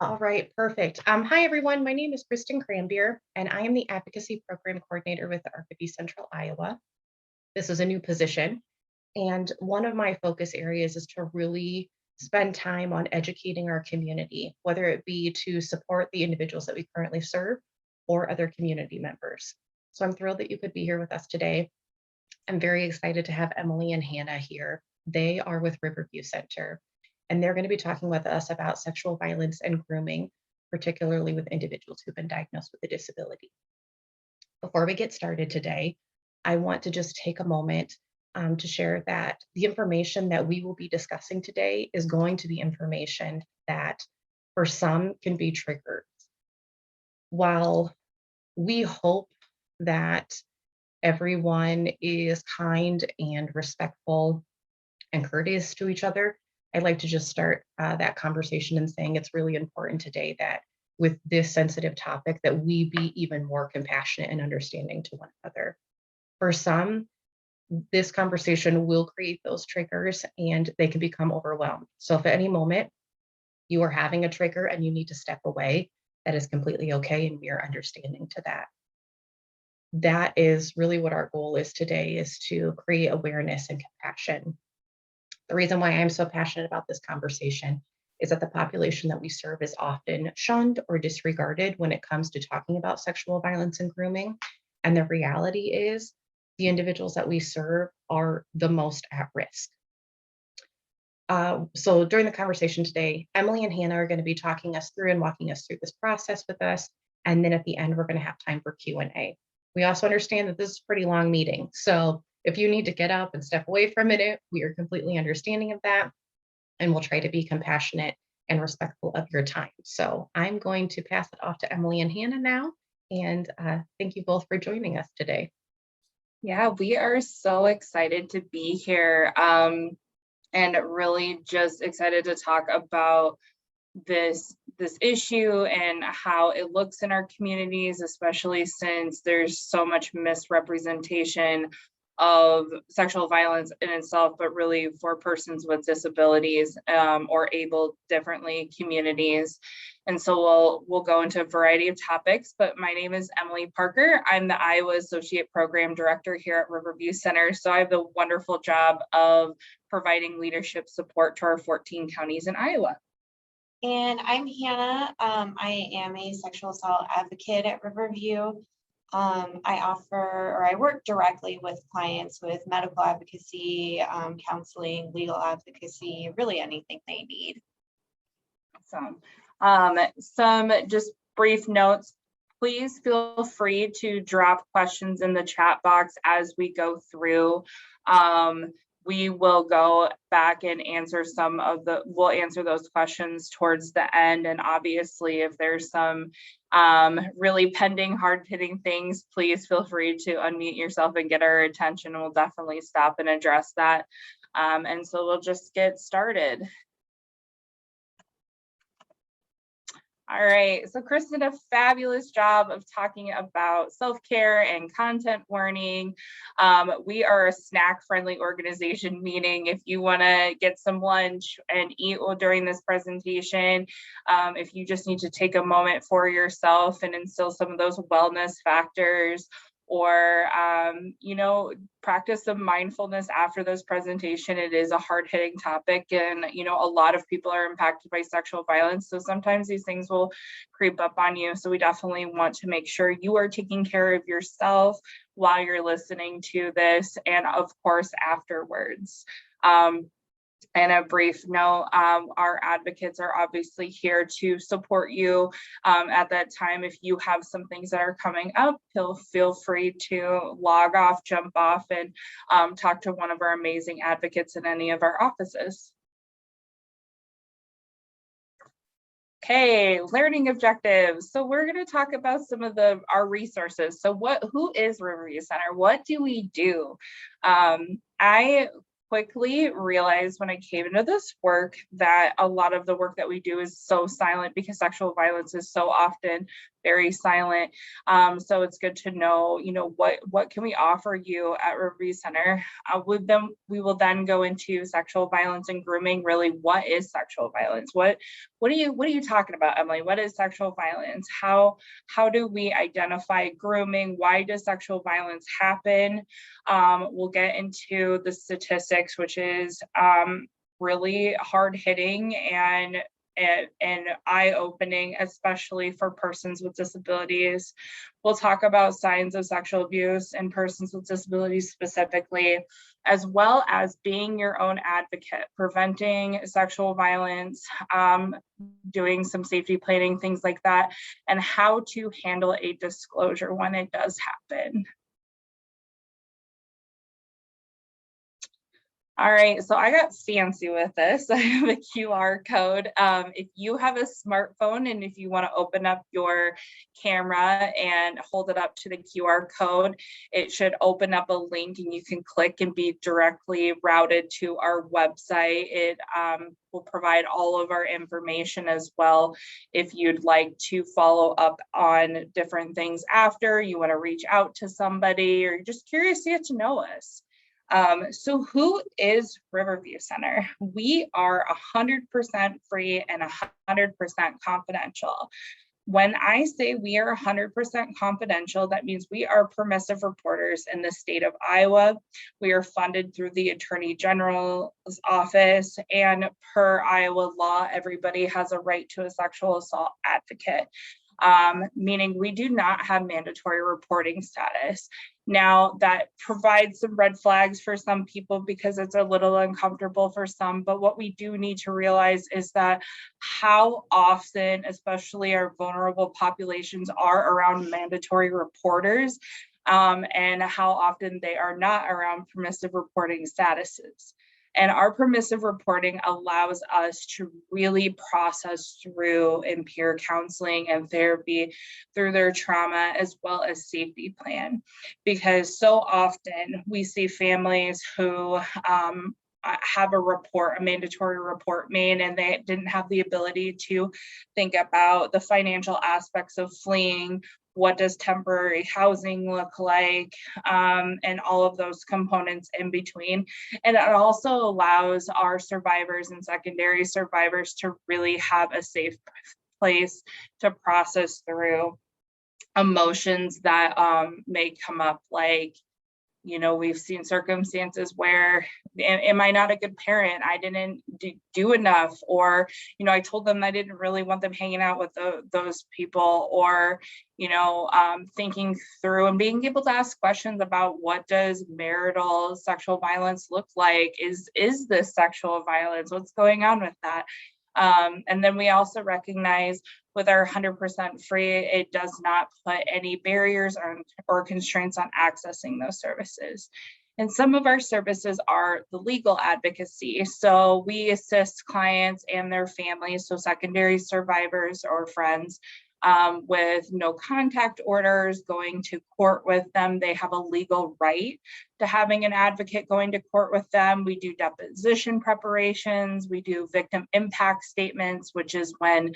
All right, perfect. Hi, everyone. My name is Kristen Cranbeer, and I am the Advocacy Program Coordinator with Arkansas Central Iowa. This is a new position, and one of my focus areas is to really spend time on educating our community, whether it be to support the individuals that we currently serve or other community members. So I'm thrilled that you could be here with us today. I'm very excited to have Emily and Hannah here. They are with Riverview Center, and they're going to be talking with us about sexual violence and grooming, particularly with individuals who've been diagnosed with a disability. Before we get started today, I want to just take a moment to share that the information that we will be discussing today is going to be information that for some can be triggers. While we hope that everyone is kind and respectful and courteous to each other, I'd like to just start that conversation in saying it's really important today that with this sensitive topic that we be even more compassionate and understanding to one another. For some, this conversation will create those triggers and they can become overwhelmed. So if at any moment you are having a trigger and you need to step away, that is completely okay, and we are understanding to that. That is really what our goal is today, is to create awareness and compassion. The reason why I'm so passionate about this conversation is that the population that we serve is often shunned or disregarded when it comes to talking about sexual violence and grooming. And the reality is the individuals that we serve are the most at risk. So during the conversation today, Emily and Hannah are going to be talking us through and walking us through this process with us. And then at the end, we're going to have time for Q&A. We also understand that this is a pretty long meeting. So if you need to get up and step away for a minute, we are completely understanding of that. And we'll try to be compassionate and respectful of your time. So I'm going to pass it off to Emily and Hannah now. And thank you both for joining us today. Yeah, we are so excited to be here, and really just excited to talk about this issue and how it looks in our communities, especially since there's so much misrepresentation of sexual violence in itself, but really for persons with disabilities, or able differently communities. And so we'll go into a variety of topics, but my name is Emily Parker. I'm the Iowa Associate Program Director here at Riverview Center. So I have the wonderful job of providing leadership support to our 14 counties in Iowa. And I'm Hannah. I am a sexual assault advocate at Riverview. I work directly with clients with medical advocacy, counseling, legal advocacy, really anything they need. Awesome. Some just brief notes. Please feel free to drop questions in the chat box as we go through. We will go back and we'll answer those questions towards the end. And obviously, if there's some really pending, hard-hitting things, please feel free to unmute yourself and get our attention. We'll definitely stop and address that. And so we'll just get started. All right, so Chris did a fabulous job of talking about self-care and content warning. We are a snack-friendly organization, meaning if you want to get some lunch and eat during this presentation, if you just need to take a moment for yourself and instill some of those wellness factors, or practice some mindfulness after this presentation. It is a hard-hitting topic, and a lot of people are impacted by sexual violence, so sometimes these things will creep up on you. So we definitely want to make sure you are taking care of yourself while you're listening to this, and of course afterwards. And a brief note, our advocates are obviously here to support you at that time. If you have some things that are coming up, feel free to log off, jump off, and talk to one of our amazing advocates in any of our offices. Okay, learning objectives. So we're going to talk about some of our resources. So who is Riverview Center? What do we do? I quickly realized when I came into this work that a lot of the work that we do is so silent because sexual violence is so often very silent. So it's good to know, what can we offer you at Riverview Center? We will then go into sexual violence and grooming. Really, what is sexual violence? What are you talking about, Emily? What is sexual violence? How do we identify grooming? Why does sexual violence happen? We'll get into the statistics, which is really hard hitting and eye-opening, especially for persons with disabilities. We'll talk about signs of sexual abuse in persons with disabilities specifically, as well as being your own advocate, preventing sexual violence, doing some safety planning, things like that, and how to handle a disclosure when it does happen. All right, so I got fancy with this. I have a QR code. If you have a smartphone and if you want to open up your camera and hold it up to the QR code, it should open up a link and you can click and be directly routed to our website. It will provide all of our information as well. If you'd like to follow up on different things after, you want to reach out to somebody, or you're just curious to get to know us. So who is Riverview Center? We are 100% free and 100% confidential. When I say we are 100% confidential, that means we are permissive reporters in the state of Iowa. We are funded through the Attorney General's office, and per Iowa law, everybody has a right to a sexual assault advocate. Meaning we do not have mandatory reporting status. Now, that provides some red flags for some people because it's a little uncomfortable for some, but what we do need to realize is that how often, especially our vulnerable populations, are around mandatory reporters, and how often they are not around permissive reporting statuses. And our permissive reporting allows us to really process through in peer counseling and therapy through their trauma as well as safety plan. Because so often we see families who have a mandatory report made, and they didn't have the ability to think about the financial aspects of fleeing. What does temporary housing look like, and all of those components in between. And it also allows our survivors and secondary survivors to really have a safe place to process through emotions that may come up, like, we've seen circumstances where, am I not a good parent? I didn't do enough, or, I told them I didn't really want them hanging out with those people, or, thinking through and being able to ask questions about what does marital sexual violence look like? Is this sexual violence? What's going on with that? And then we also recognize with our 100% free, it does not put any barriers or constraints on accessing those services. And some of our services are the legal advocacy. So we assist clients and their families, so secondary survivors or friends, with no contact orders, going to court with them. They have a legal right to having an advocate going to court with them. We do deposition preparations. We do victim impact statements, which is when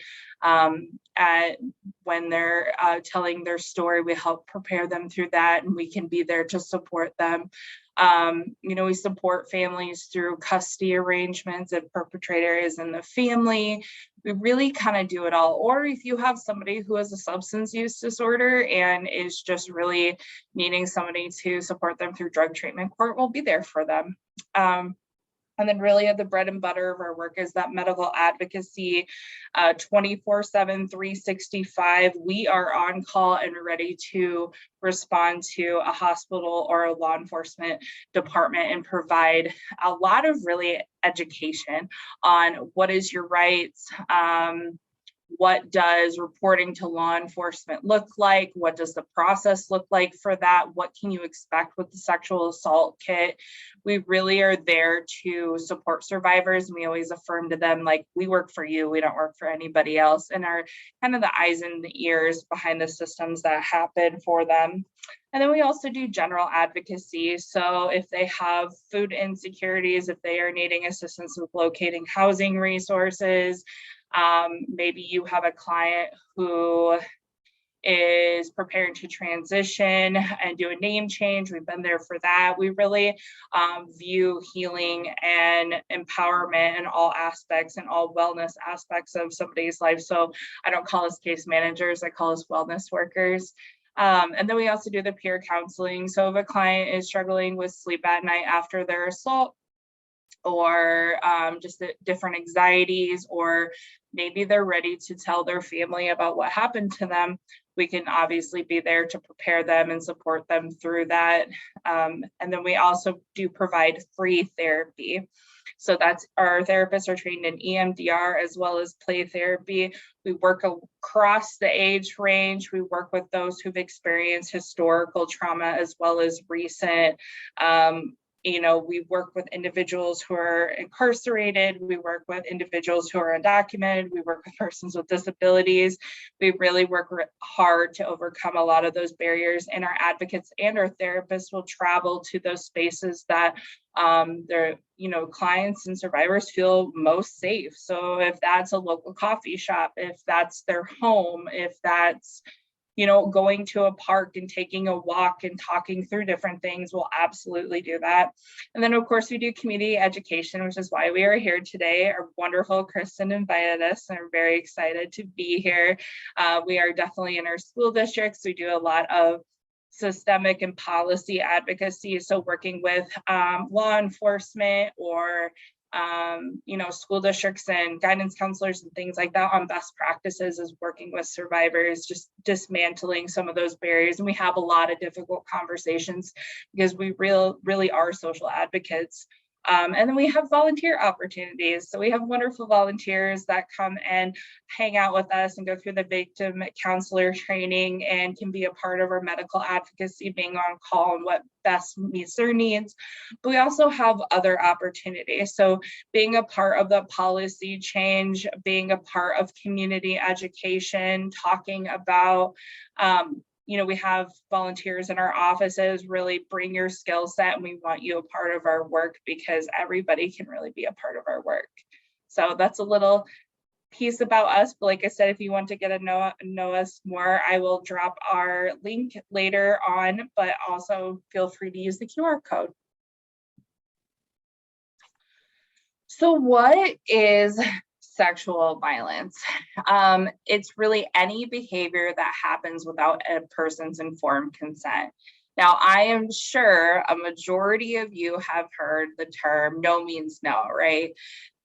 they're telling their story, we help prepare them through that, and we can be there to support them. We support families through custody arrangements if perpetrator is in the family. We really kind of do it all. Or if you have somebody who has a substance use disorder and is just really needing somebody to support them through drug treatment court, we'll be there for them. And then really the bread and butter of our work is that medical advocacy, 24/7, 365. We are on call and ready to respond to a hospital or a law enforcement department and provide a lot of really education on what is your rights, what does reporting to law enforcement look like? What does the process look like for that? What can you expect with the sexual assault kit? We really are there to support survivors. We always affirm to them, like, we work for you, we don't work for anybody else, and are kind of the eyes and the ears behind the systems that happen for them. And then we also do general advocacy. So if they have food insecurities, if they are needing assistance with locating housing resources, maybe you have a client who is preparing to transition and do a name change, we've been there for that. We really view healing and empowerment in all aspects and all wellness aspects of somebody's life. So I don't call us case managers, I call us wellness workers. And then we also do the peer counseling. So if a client is struggling with sleep at night after their assault, or just the different anxieties, or maybe they're ready to tell their family about what happened to them, we can obviously be there to prepare them and support them through that. And then we also do provide free therapy. So that's, our therapists are trained in EMDR as well as play therapy. We work across the age range. We work with those who've experienced historical trauma as well as recent. We work with individuals who are incarcerated. We work with individuals who are undocumented. We work with persons with disabilities. We really work hard to overcome a lot of those barriers, and our advocates and our therapists will travel to those spaces that their clients and survivors feel most safe. So if that's a local coffee shop, if that's their home, if that's going to a park and taking a walk and talking through different things, we'll absolutely do that. And then of course we do community education, which is why we are here today. Our wonderful Kristen invited us, and I'm very excited to be here. We are definitely in our school districts. We do a lot of systemic and policy advocacy. So working with law enforcement or school districts and guidance counselors and things like that on best practices, is working with survivors, just dismantling some of those barriers. And we have a lot of difficult conversations because we really are social advocates. And then we have volunteer opportunities. So we have wonderful volunteers that come and hang out with us and go through the victim counselor training and can be a part of our medical advocacy, being on call and what best meets their needs. But we also have other opportunities. So being a part of the policy change, being a part of community education, talking about we have volunteers in our offices. Really bring your skill set, and we want you a part of our work, because everybody can really be a part of our work. So that's a little piece about us. But like I said, if you want to get to know us more, I will drop our link later on, but also feel free to use the QR code. So what is sexual violence? It's really any behavior that happens without a person's informed consent. Now, I am sure a majority of you have heard the term no means no, right?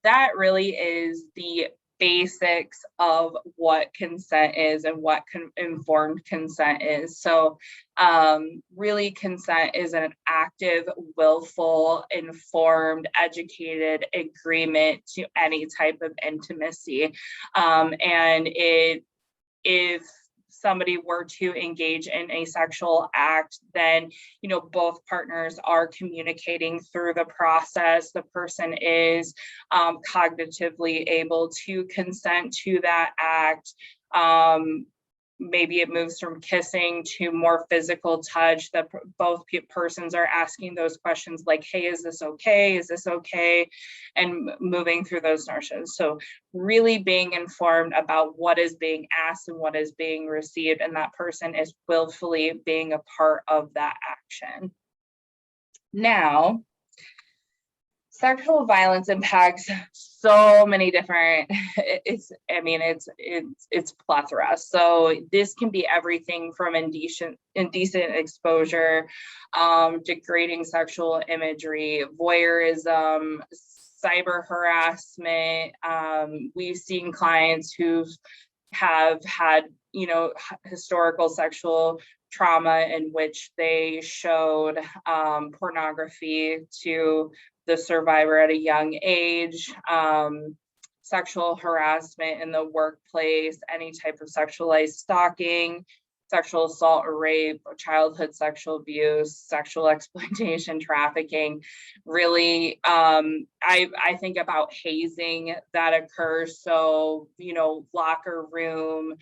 That really is the basics of what consent is and what informed consent is. So really, consent is an active, willful, informed, educated agreement to any type of intimacy. And if somebody were to engage in a sexual act, then both partners are communicating through the process. The person is cognitively able to consent to that act. Maybe it moves from kissing to more physical touch, that both persons are asking those questions like, hey, is this okay? Is this okay? And moving through those notions. So really being informed about what is being asked and what is being received, and that person is willfully being a part of that action. Now, sexual violence impacts so many different, it's plethora. So this can be everything from indecent exposure, degrading sexual imagery, voyeurism, cyber harassment. We've seen clients who have had, historical sexual trauma in which they showed pornography to the survivor at a young age, sexual harassment in the workplace, any type of sexualized stalking, sexual assault or rape, or childhood sexual abuse, sexual exploitation, trafficking. Really, I think about hazing that occurs. So, locker room,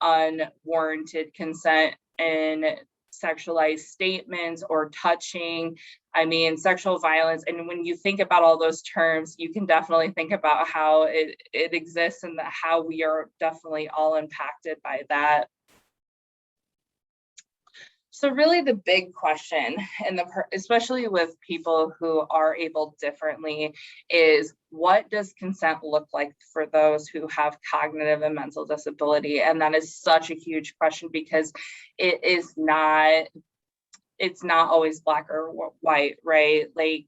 unwarranted consent and sexualized statements or touching. Sexual violence. And when you think about all those terms, you can definitely think about how it exists and how we are definitely all impacted by that. So really the big question, and especially with people who are able differently, is what does consent look like for those who have cognitive and mental disability? And that is such a huge question because it's not always black or white, right? Like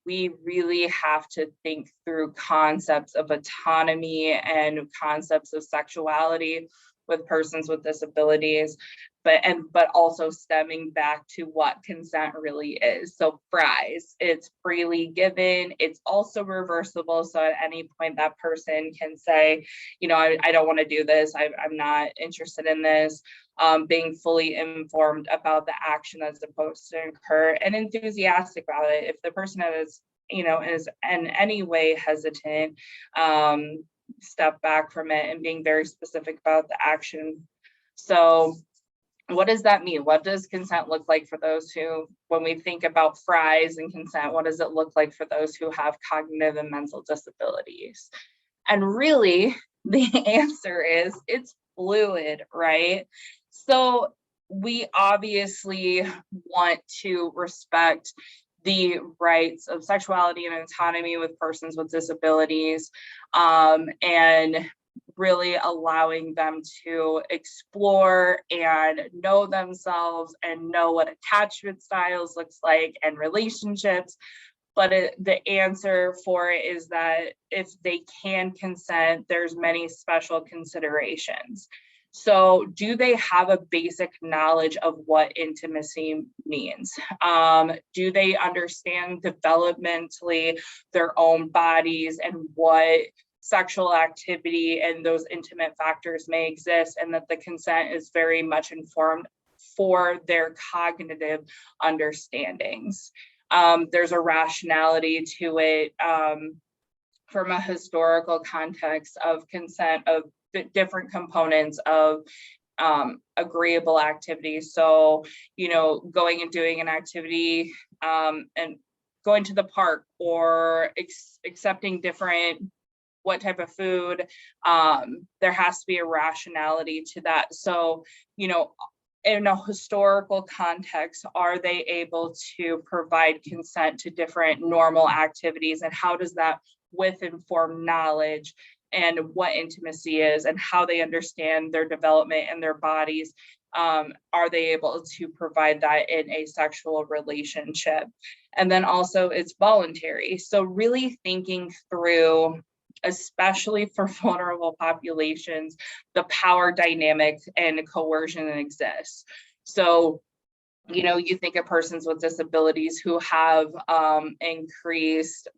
we really have to think through concepts of autonomy and concepts of sexuality with persons with disabilities, but also stemming back to what consent really is. So fries, it's freely given, it's also reversible. So at any point that person can say, you know, I don't want to do this, I'm not interested in this. Being fully informed about the action that's supposed to occur and enthusiastic about it. If the person is, you know, is in any way hesitant, step back from it and being very specific about the action. So what does that mean? What does consent look like for those who, when we think about fries and consent, what does it look like for those who have cognitive and mental disabilities? And really, the answer is it's fluid, right? So we obviously want to respect the rights of sexuality and autonomy with persons with disabilities, and really allowing them to explore and know themselves and know what attachment styles looks like and relationships. But the answer for it is that if they can consent, there's many special considerations. So do they have a basic knowledge of what intimacy means? Do they understand developmentally their own bodies and what sexual activity and those intimate factors may exist, and that the consent is very much informed for their cognitive understandings? There's a rationality to it from a historical context of consent, of different components of agreeable activities. So, you know, going and doing an activity and going to the park or accepting different what type of food, there has to be a rationality to that. So, you know, in a historical context, are they able to provide consent to different normal activities? And how does that, with informed knowledge and what intimacy is and how they understand their development and their bodies, are they able to provide that in a sexual relationship? And then also it's voluntary. So really thinking through, especially for vulnerable populations, the power dynamic and coercion that exists. So, you know, you think of persons with disabilities who have increased,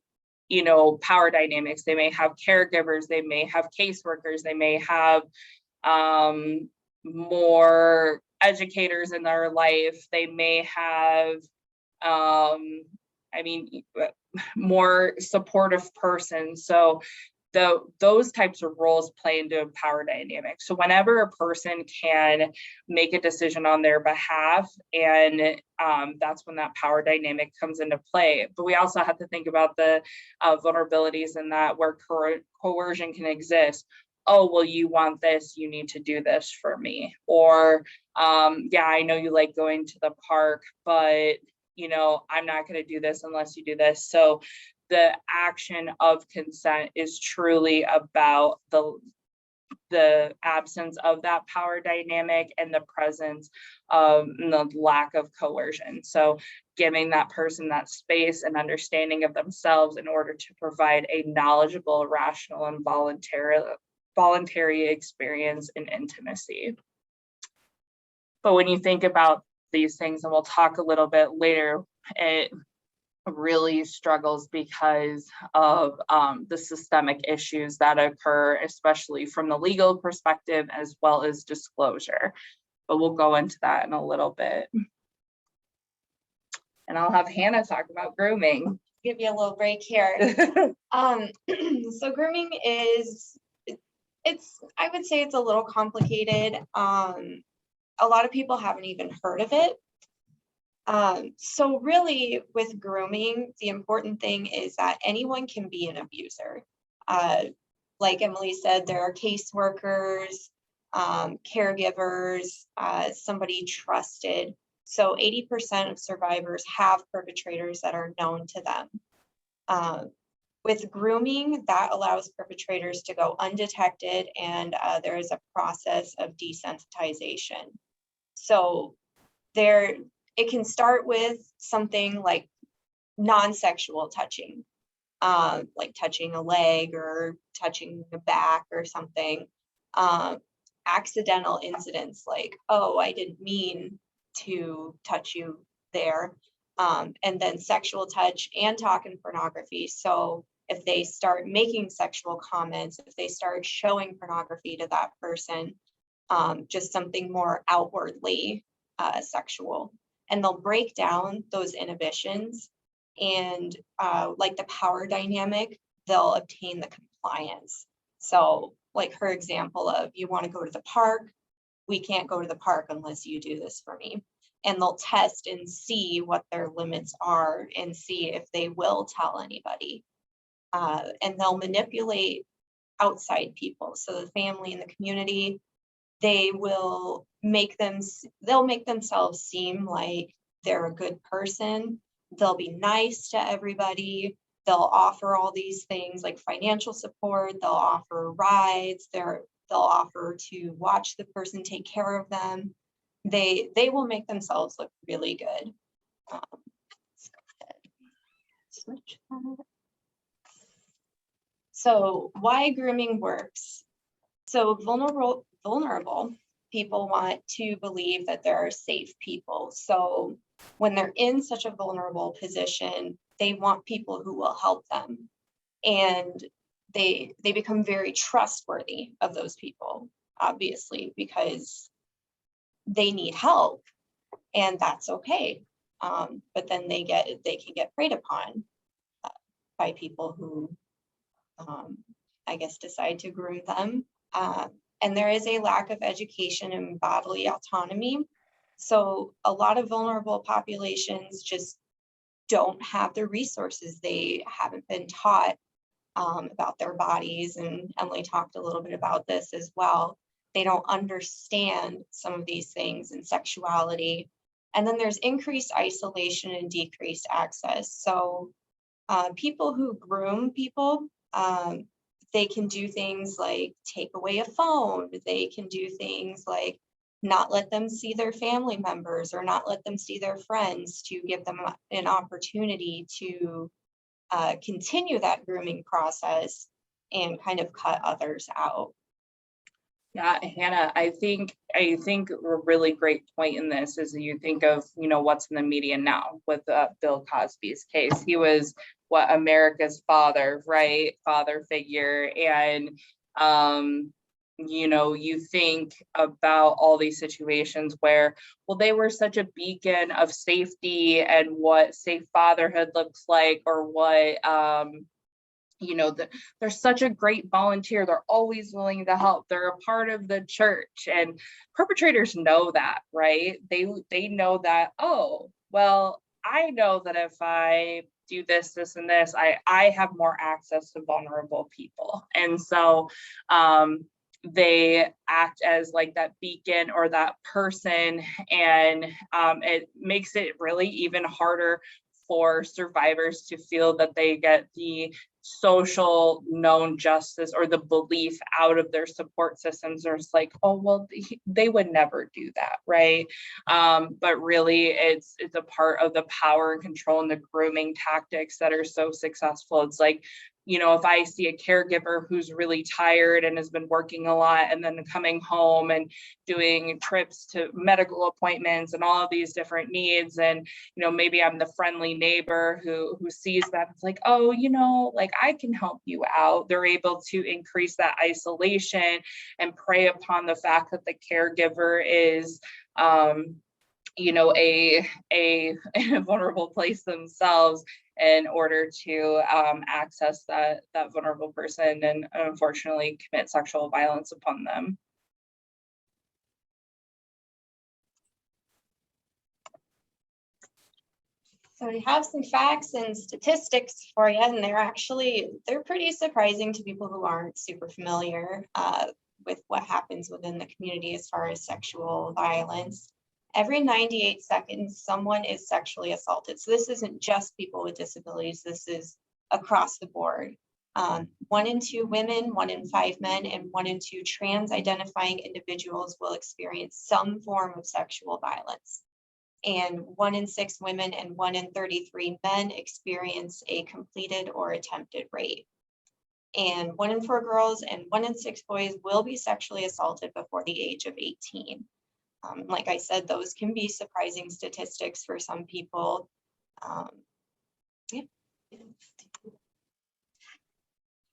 you know, power dynamics. They may have caregivers, they may have caseworkers, they may have more educators in their life, they may have, more supportive persons. So those types of roles play into power dynamics. So whenever a person can make a decision on their behalf, and that's when that power dynamic comes into play. But we also have to think about the vulnerabilities in that where coercion can exist. Oh, well, you want this, you need to do this for me. Or, yeah, I know you like going to the park, but you know, I'm not going to do this unless you do this. So the action of consent is truly about the absence of that power dynamic and the presence of the lack of coercion. So giving that person that space and understanding of themselves in order to provide a knowledgeable, rational, and voluntary experience in intimacy. But when you think about these things, and we'll talk a little bit later, it really struggles because of the systemic issues that occur, especially from the legal perspective as well as disclosure. But we'll go into that in a little bit. And I'll have Hannah talk about grooming. Give you a little break here. So grooming is, I would say it's a little complicated. A lot of people haven't even heard of it. So really with grooming, the important thing is that anyone can be an abuser. Like Emily said, there are caseworkers, caregivers, somebody trusted. So 80% of survivors have perpetrators that are known to them. With grooming, that allows perpetrators to go undetected, and there is a process of desensitization. So it can start with something like non-sexual touching, like touching a leg or touching the back or something. Accidental incidents like, oh, I didn't mean to touch you there. And then sexual touch and talking pornography. So if they start making sexual comments, if they start showing pornography to that person, just something more outwardly sexual, and they'll break down those inhibitions, and like the power dynamic, they'll obtain the compliance. So like her example of, you want to go to the park, we can't go to the park unless you do this for me. And they'll test and see what their limits are and see if they will tell anybody. And they'll manipulate outside people. So the family and the community, they'll make themselves seem like they're a good person. They'll be nice to everybody. They'll offer all these things like financial support. They'll offer rides. They'll offer to watch the person take care of them. They will make themselves look really good. Let's go ahead. Switch that. So why grooming works? So vulnerable people want to believe that there are safe people. So when they're in such a vulnerable position, they want people who will help them. And they become very trustworthy of those people, obviously, because they need help, and that's okay. But then they can get preyed upon by people who I guess decide to groom them. And there is a lack of education and bodily autonomy. So a lot of vulnerable populations just don't have the resources. They haven't been taught about their bodies. And Emily talked a little bit about this as well. They don't understand some of these things in sexuality. And then there's increased isolation and decreased access. So people who groom people, they can do things like take away a phone. They can do things like not let them see their family members or not let them see their friends, to give them an opportunity to continue that grooming process and kind of cut others out. Yeah, Hannah, I think a really great point in this is you think of, what's in the media now with Bill Cosby's case. He was America's father, right? Father figure. And, you think about all these situations where, well, they were such a beacon of safety and what safe fatherhood looks like, or what, they're such a great volunteer. They're always willing to help. They're a part of the church, and perpetrators know that, right? They know that, oh, well, I know that if I do this, this, and this, I have more access to vulnerable people. And so they act as like that beacon or that person. And it makes it really even harder for survivors to feel that they get the social known justice or the belief out of their support systems. There's like, oh, well, they would never do that, right? But really, it's a part of the power and control and the grooming tactics that are so successful. It's like, if I see a caregiver who's really tired and has been working a lot and then coming home and doing trips to medical appointments and all of these different needs, and maybe I'm the friendly neighbor who sees that, it's like, oh, like I can help you out. They're able to increase that isolation and prey upon the fact that the caregiver is in a vulnerable place themselves, in order to access that vulnerable person and unfortunately commit sexual violence upon them. So we have some facts and statistics for you, and they're pretty surprising to people who aren't super familiar. with what happens within the community as far as sexual violence. Every 98 seconds, someone is sexually assaulted. So this isn't just people with disabilities, this is across the board. 1 in 2 women, 1 in 5 men, and 1 in 2 trans identifying individuals will experience some form of sexual violence. And 1 in 6 women and 1 in 33 men experience a completed or attempted rape. And 1 in 4 girls and 1 in 6 boys will be sexually assaulted before the age of 18. Like I said, those can be surprising statistics for some people. Yeah.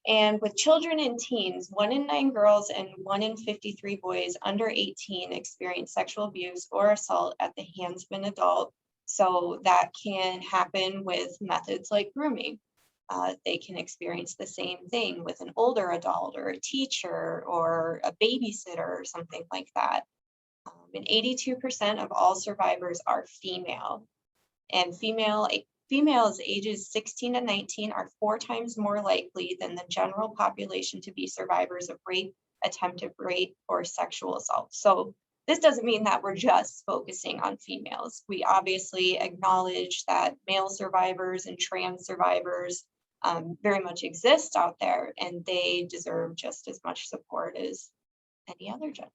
And with children and teens, 1 in 9 girls and 1 in 53 boys under 18 experience sexual abuse or assault at the hands of an adult. So that can happen with methods like grooming. They can experience the same thing with an older adult or a teacher or a babysitter or something like that. And 82% of all survivors are female. And females ages 16 to 19 are 4 times more likely than the general population to be survivors of rape, attempted rape, or sexual assault. So this doesn't mean that we're just focusing on females. We obviously acknowledge that male survivors and trans survivors very much exist out there, and they deserve just as much support as any other gender.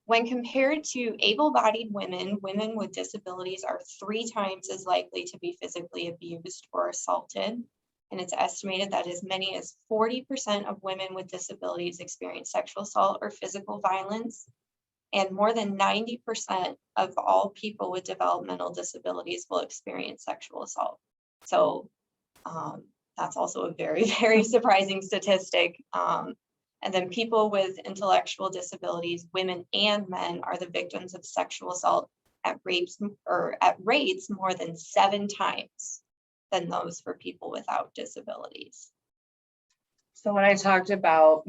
When compared to able-bodied women, women with disabilities are 3 times as likely to be physically abused or assaulted. And it's estimated that as many as 40% of women with disabilities experience sexual assault or physical violence. And more than 90% of all people with developmental disabilities will experience sexual assault. So that's also a very, very surprising statistic. And then people with intellectual disabilities, women and men, are the victims of sexual assault at rates more than 7 times than those for people without disabilities. So when I talked about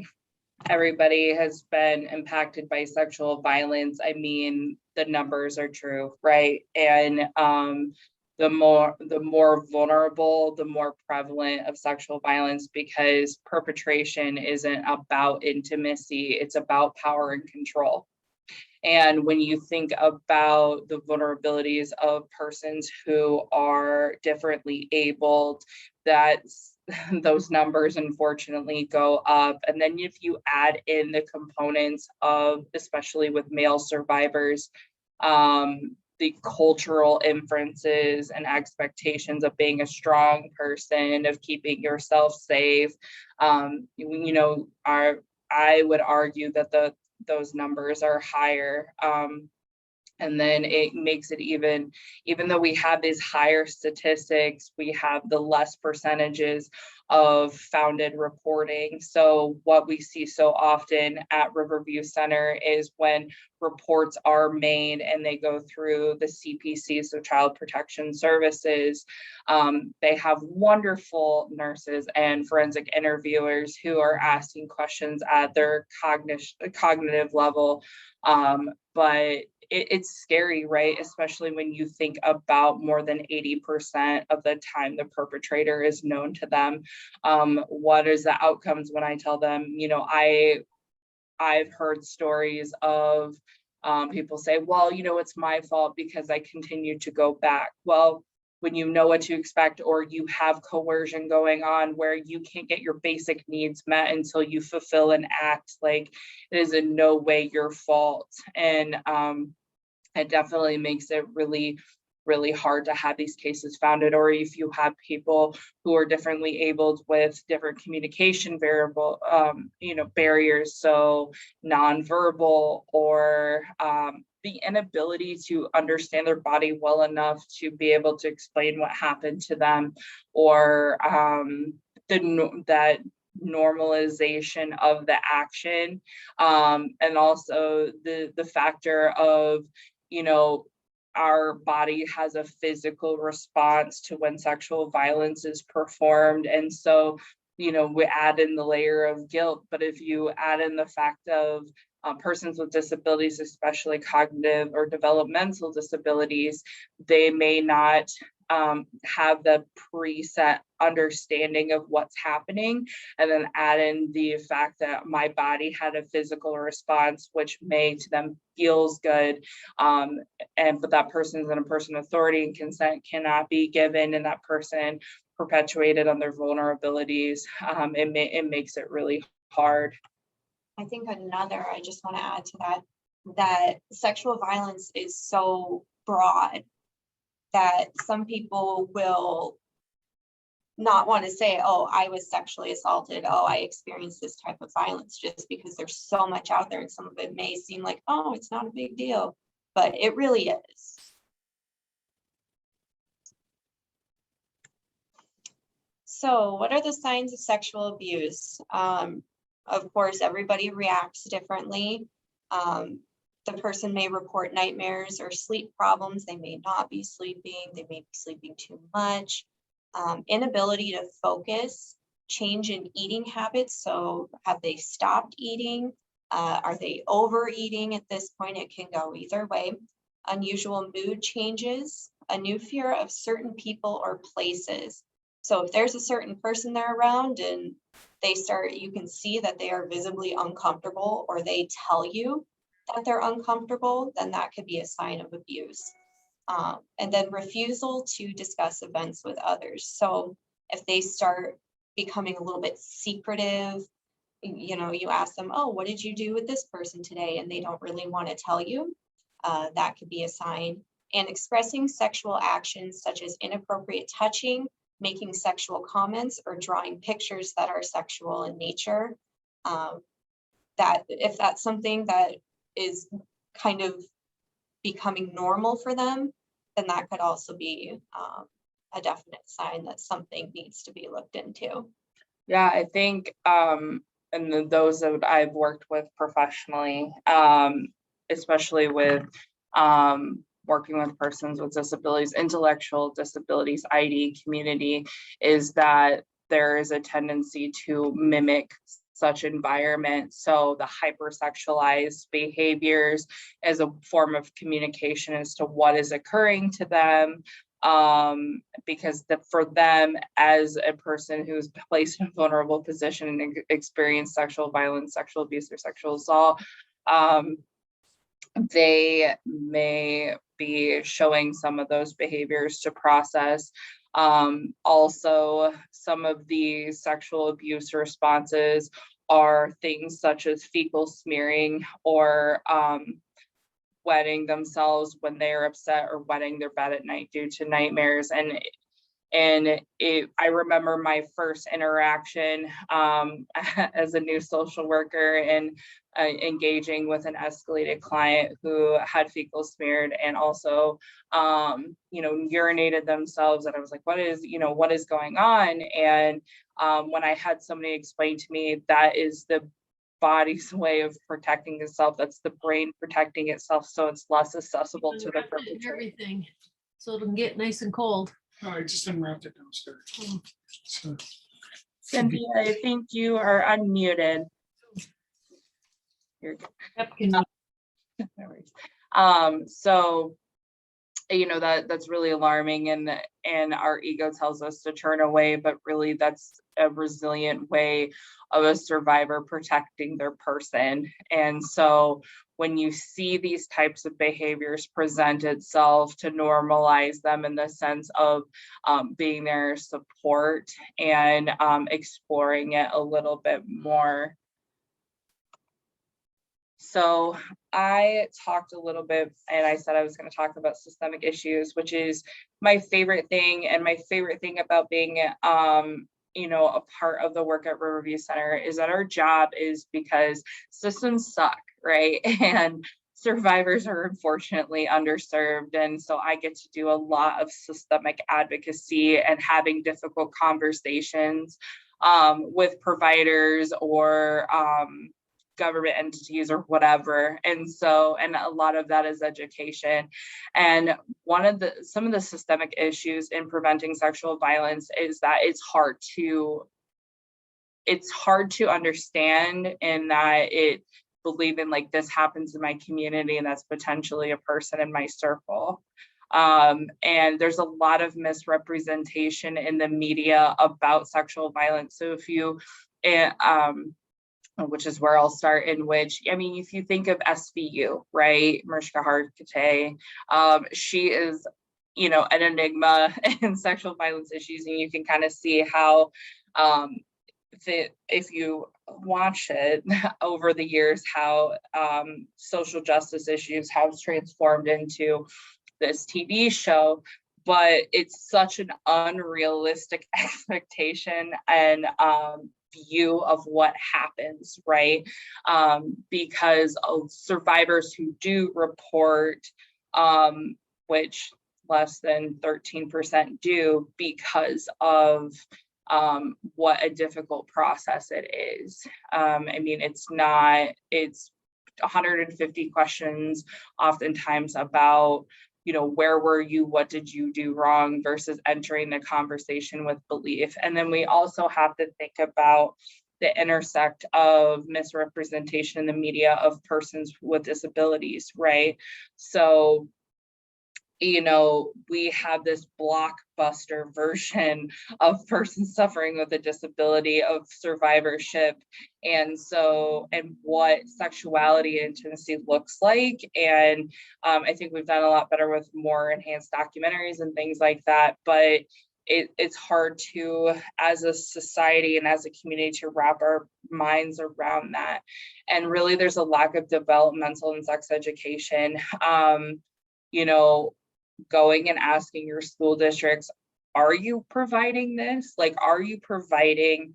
everybody has been impacted by sexual violence, I mean, the numbers are true, right? And the more vulnerable, the more prevalent of sexual violence, because perpetration isn't about intimacy, it's about power and control. And when you think about the vulnerabilities of persons who are differently abled, those numbers unfortunately go up. And then if you add in the components of, especially with male survivors, the cultural inferences and expectations of being a strong person, of keeping yourself safe, I would argue that those numbers are higher. And then it makes it even though we have these higher statistics, we have the less percentages of founded reporting. So what we see so often at Riverview Center is when reports are made and they go through the CPC, so Child Protection Services, they have wonderful nurses and forensic interviewers who are asking questions at their cognitive level. But it's scary, right? Especially when you think about more than 80% of the time the perpetrator is known to them. What is the outcomes when I tell them, I've heard stories of people say, well, it's my fault because I continue to go back. Well, when you know what to expect, or you have coercion going on where you can't get your basic needs met until you fulfill an act, like, it is in no way your fault. And it definitely makes it really, really hard to have these cases founded. Or if you have people who are differently abled with different communication barriers, so nonverbal, or the inability to understand their body well enough to be able to explain what happened to them, or that normalization of the action, and also the factor of, our body has a physical response to when sexual violence is performed. And so, we add in the layer of guilt. But if you add in the fact of persons with disabilities, especially cognitive or developmental disabilities, they may not have the preset understanding of what's happening, and then add in the fact that my body had a physical response, which may to them feels good. But that person's in a person of authority and consent cannot be given, and that person perpetuated on their vulnerabilities. It makes it really hard. I think I just want to add to that sexual violence is so broad that some people will not want to say, oh, I was sexually assaulted, oh, I experienced this type of violence, just because there's so much out there, and some of it may seem like, oh, it's not a big deal, but it really is. So what are the signs of sexual abuse? Of course, everybody reacts differently. The person may report nightmares or sleep problems. They may not be sleeping. They may be sleeping too much. Inability to focus, change in eating habits. So have they stopped eating? Are they overeating at this point? It can go either way. Unusual mood changes, a new fear of certain people or places. So if there's a certain person they're around and you can see that they are visibly uncomfortable, or they tell you that they're uncomfortable, then that could be a sign of abuse. And then refusal to discuss events with others. So if they start becoming a little bit secretive, you ask them, oh, what did you do with this person today? And they don't really want to tell you, that could be a sign. And expressing sexual actions such as inappropriate touching, making sexual comments, or drawing pictures that are sexual in nature. That if that's something that is kind of becoming normal for them, then that could also be a definite sign that something needs to be looked into. Yeah, I think, and those that I've worked with professionally, especially with working with persons with disabilities, intellectual disabilities, ID community, is that there is a tendency to mimic such environment. So the hypersexualized behaviors as a form of communication as to what is occurring to them, because for them, as a person who's placed in a vulnerable position and experienced sexual violence, sexual abuse, or sexual assault, they may be showing some of those behaviors to process. Also, some of the sexual abuse responses are things such as fecal smearing, or wetting themselves when they're upset, or wetting their bed at night due to nightmares. I remember my first interaction as a new social worker and engaging with an escalated client who had fecal smeared and also, urinated themselves. And I was like, what is going on? And when I had somebody explain to me that is the body's way of protecting itself, that's the brain protecting itself, so it's less accessible to the perpetrator. Everything, so it'll get nice and cold. Oh, I just unwrapped it downstairs. So, Cindy, I think you are unmuted. You're good. Yep, No worries. So that's really alarming, and our ego tells us to turn away, but really that's a resilient way of a survivor protecting their person. And so when you see these types of behaviors present itself, to normalize them in the sense of being their support and exploring it a little bit more. So I talked a little bit, and I said I was going to talk about systemic issues, which is my favorite thing. And my favorite thing about being, a part of the work at Riverview Center is that our job is because systems suck, right? And survivors are unfortunately underserved. And so I get to do a lot of systemic advocacy and having difficult conversations with providers or government entities or whatever. And a lot of that is education. And some of the systemic issues in preventing sexual violence is that it's hard to understand, and that believing like this happens in my community and that's potentially a person in my circle. And there's a lot of misrepresentation in the media about sexual violence. So if you, which is where I'll start, in which, I mean, if you think of SVU, right, Mariska Hargitay, she is, you know, an enigma in sexual violence issues, and you can kind of see how, if you watch it over the years, how social justice issues have transformed into this TV show. But it's such an unrealistic expectation and view of what happens, right? Because of survivors who do report, which less than 13% do, because of what a difficult process it is. I mean, it's 150 questions oftentimes about, you know, where were you, what did you do wrong, versus entering the conversation with belief. And then we also have to think about the intersect of misrepresentation in the media of persons with disabilities, right? So, you know, we have this blockbuster version of persons suffering with a disability, of survivorship, and what sexuality and intimacy looks like. And I think we've done a lot better with more enhanced documentaries and things like that, but it's hard to, as a society and as a community, to wrap our minds around that. And really, there's a lack of developmental and sex education. You know, going and asking your school districts, are you providing this? Like, are you providing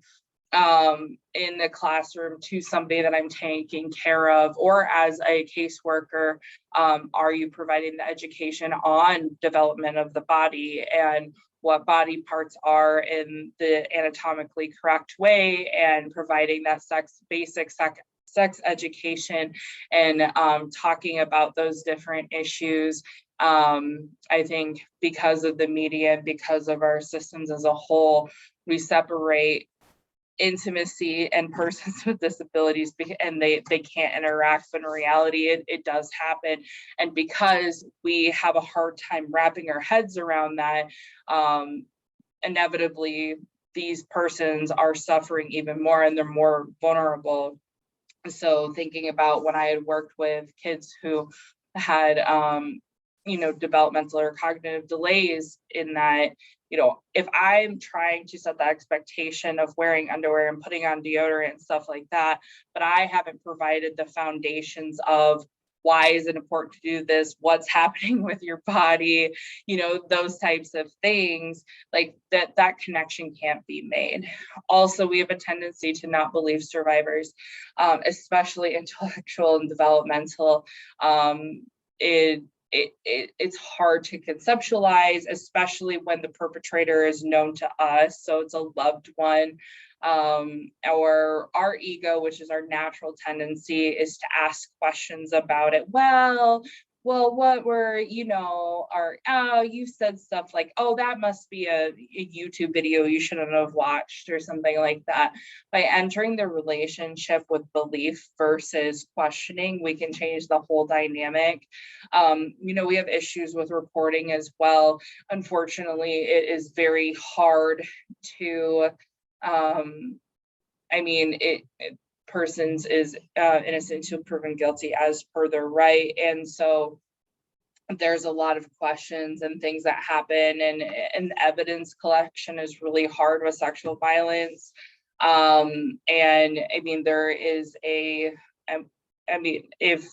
in the classroom to somebody that I'm taking care of, or as a caseworker, are you providing the education on development of the body and what body parts are in the anatomically correct way, and providing that basic sex education, and talking about those different issues. I think because of the media and because of our systems as a whole, we separate intimacy and persons with disabilities, and they can't interact, but in reality it does happen. And because we have a hard time wrapping our heads around that, inevitably these persons are suffering even more, and they're more vulnerable. So thinking about when I had worked with kids who had you know, developmental or cognitive delays, in that, you know, if I'm trying to set the expectation of wearing underwear and putting on deodorant and stuff like that, but I haven't provided the foundations of why is it important to do this, what's happening with your body, you know, those types of things, like that connection can't be made. Also, we have a tendency to not believe survivors, especially intellectual and developmental. It's hard to conceptualize, especially when the perpetrator is known to us, so it's a loved one. Or our ego, which is our natural tendency, is to ask questions about it. Well, what were, you know, or, oh, you said stuff like, oh, that must be a YouTube video you shouldn't have watched, or something like that. By entering the relationship with belief versus questioning, we can change the whole dynamic. You know, we have issues with reporting as well. Unfortunately, it is very hard to, I mean, persons is innocent until proven guilty as per their right. And so there's a lot of questions and things that happen, and evidence collection is really hard with sexual violence. And I mean, there is I mean, if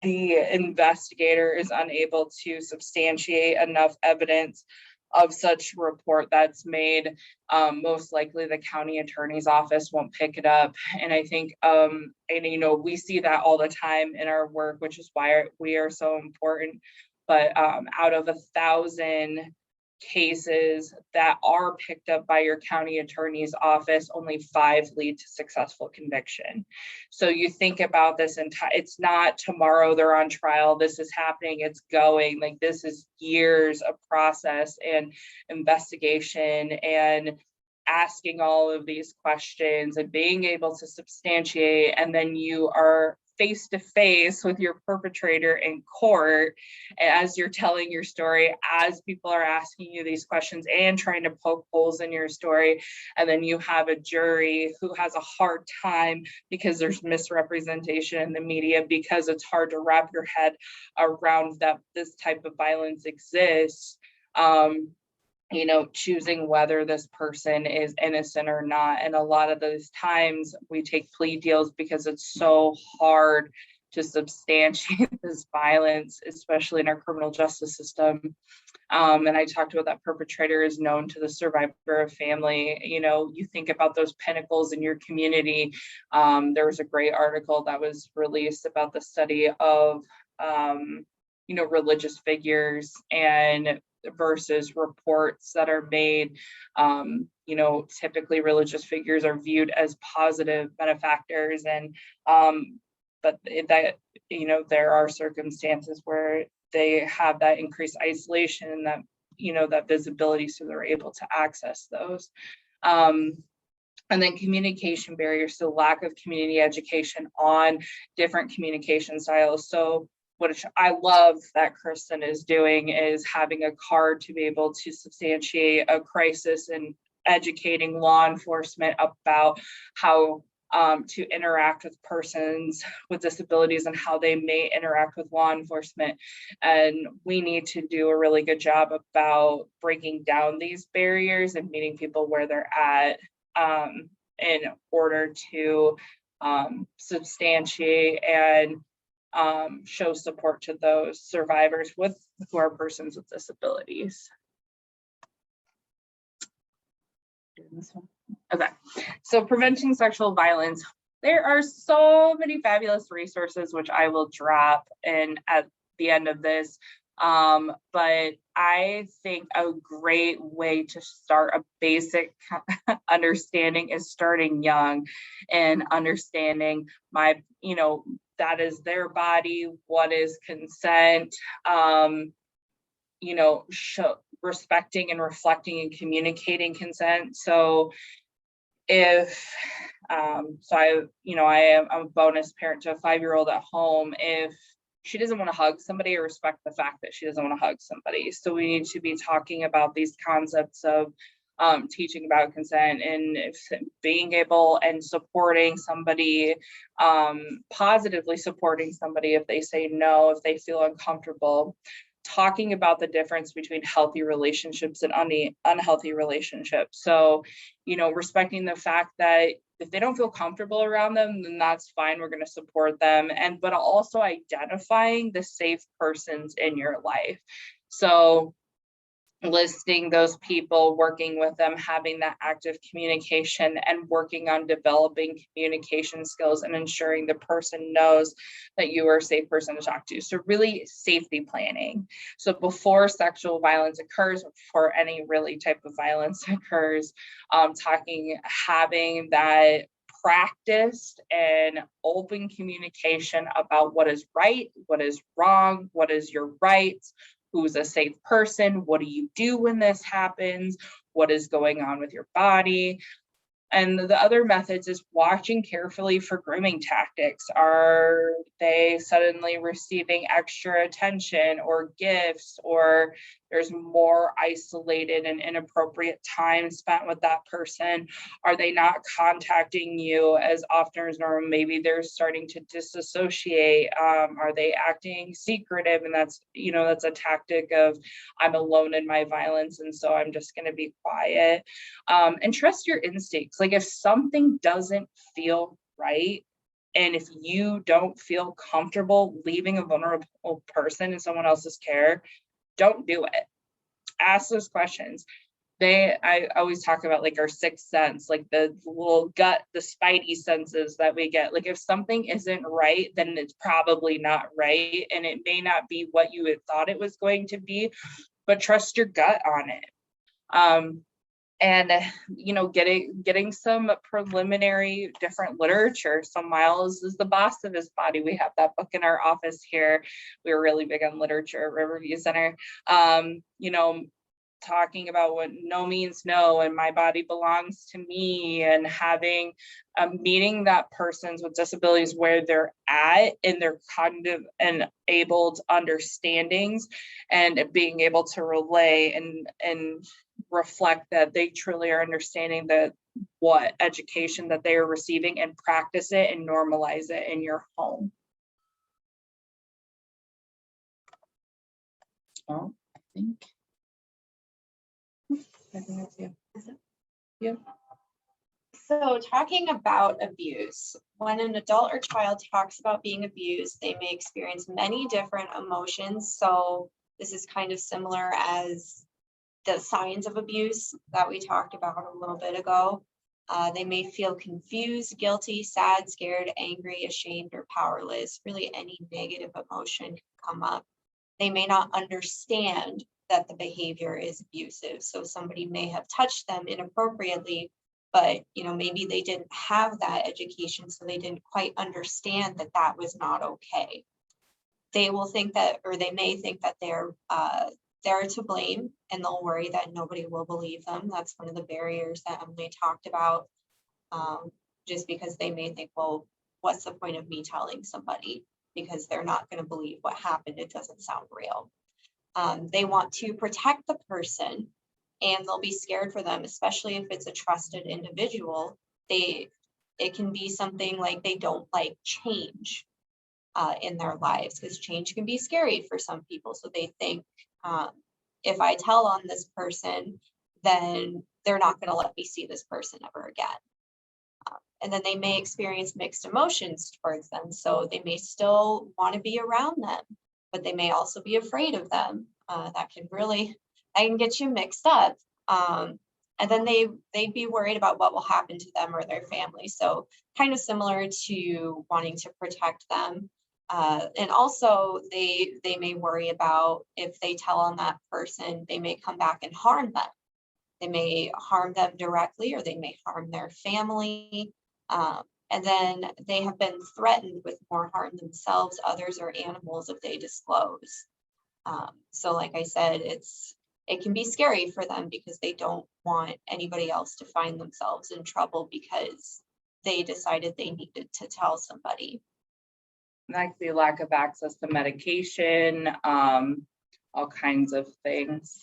the investigator is unable to substantiate enough evidence of such report that's made, most likely the county attorney's office won't pick it up. And I think, and you know, we see that all the time in our work, which is why we are so important. But out of 1,000 cases that are picked up by your county attorney's office, only 5 lead to successful conviction. So you think about this, and it's not tomorrow they're on trial, this is happening, it's going, like, this is years of process and investigation and asking all of these questions and being able to substantiate, and then you are face to face with your perpetrator in court as you're telling your story, as people are asking you these questions and trying to poke holes in your story. And then you have a jury who has a hard time because there's misrepresentation in the media, because it's hard to wrap your head around that this type of violence exists. You know, choosing whether this person is innocent or not. And a lot of those times we take plea deals because it's so hard to substantiate this violence, especially in our criminal justice system. And I talked about that perpetrator is known to the survivor of family. You know, you think about those pinnacles in your community. There was a great article that was released about the study of, you know, religious figures and versus reports that are made. You know, typically religious figures are viewed as positive benefactors, and but that, you know, there are circumstances where they have that increased isolation and that, you know, that visibility, so they're able to access those. And then communication barriers, so lack of community education on different communication styles. So what I love that Kristen is doing is having a card to be able to substantiate a crisis and educating law enforcement about how to interact with persons with disabilities and how they may interact with law enforcement. And we need to do a really good job about breaking down these barriers and meeting people where they're at in order to substantiate and show support to those survivors who are persons with disabilities. Okay, so preventing sexual violence. There are so many fabulous resources, which I will drop in at the end of this. But I think a great way to start a basic understanding is starting young and understanding you know, that is their body, what is consent, you know, respecting and reflecting and communicating consent. So if, so I, you know, I'm a bonus parent to a 5-year-old at home. If she doesn't want to hug somebody, I respect the fact that she doesn't want to hug somebody. So we need to be talking about these concepts of teaching about consent and being able and supporting somebody, positively supporting somebody if they say no, if they feel uncomfortable. Talking about the difference between healthy relationships and unhealthy relationships. So, you know, respecting the fact that if they don't feel comfortable around them, then that's fine. We're going to support them. But also identifying the safe persons in your life. So listing those people, working with them, having that active communication, and working on developing communication skills and ensuring the person knows that you are a safe person to talk to. So really safety planning. So before sexual violence occurs, before any really type of violence occurs, having that practiced and open communication about what is right, what is wrong, what is your rights, who's a safe person, what do you do when this happens, what is going on with your body. And the other methods is watching carefully for grooming tactics. Are they suddenly receiving extra attention or gifts, or there's more isolated and inappropriate time spent with that person? Are they not contacting you as often as normal? Maybe they're starting to disassociate. Are they acting secretive? And that's, you know, that's a tactic of I'm alone in my violence, and so I'm just going to be quiet. And trust your instincts. Like if something doesn't feel right, and if you don't feel comfortable leaving a vulnerable person in someone else's care, don't do it. Ask those questions. I always talk about like our sixth sense, like the little gut, the spidey senses that we get. Like if something isn't right, then it's probably not right. And it may not be what you had thought it was going to be, but trust your gut on it. And, you know, getting some preliminary different literature. So Miles is the boss of his body. We have that book in our office here. We were really big on literature at Riverview Center. You know, talking about what no means no and my body belongs to me, and having meeting that persons with disabilities where they're at in their cognitive and abled understandings, and being able to relay and reflect that they truly are understanding that what education that they are receiving, and practice it and normalize it in your home. Oh, I think that's you. Yep. So talking about abuse, when an adult or child talks about being abused, they may experience many different emotions. So this is kind of similar as the signs of abuse that we talked about a little bit ago. They may feel confused, guilty, sad, scared, angry, ashamed, or powerless. Really, any negative emotion can come up. They may not understand that the behavior is abusive. So somebody may have touched them inappropriately, but maybe they didn't have that education, so they didn't quite understand that that was not okay. They will think that, or they may think that they're to blame, and they'll worry that nobody will believe them. That's one of the barriers that Emily talked about, just because they may think, well, what's the point of me telling somebody, because they're not going to believe what happened. It doesn't sound real. They want to protect the person, and they'll be scared for them, especially if it's a trusted individual. It can be something like they don't like change in their lives, because change can be scary for some people. So they think, if I tell on this person, then they're not going to let me see this person ever again. And then they may experience mixed emotions towards them. So they may still want to be around them, but they may also be afraid of them. That can get you mixed up. And then they'd be worried about what will happen to them or their family. So kind of similar to wanting to protect them. And also they may worry about, if they tell on that person, they may come back and harm them. They may harm them directly, or they may harm their family. And then they have been threatened with more harm themselves, others, or animals if they disclose. So like I said, it can be scary for them, because they don't want anybody else to find themselves in trouble because they decided they needed to tell somebody. That could be lack of access to medication, all kinds of things.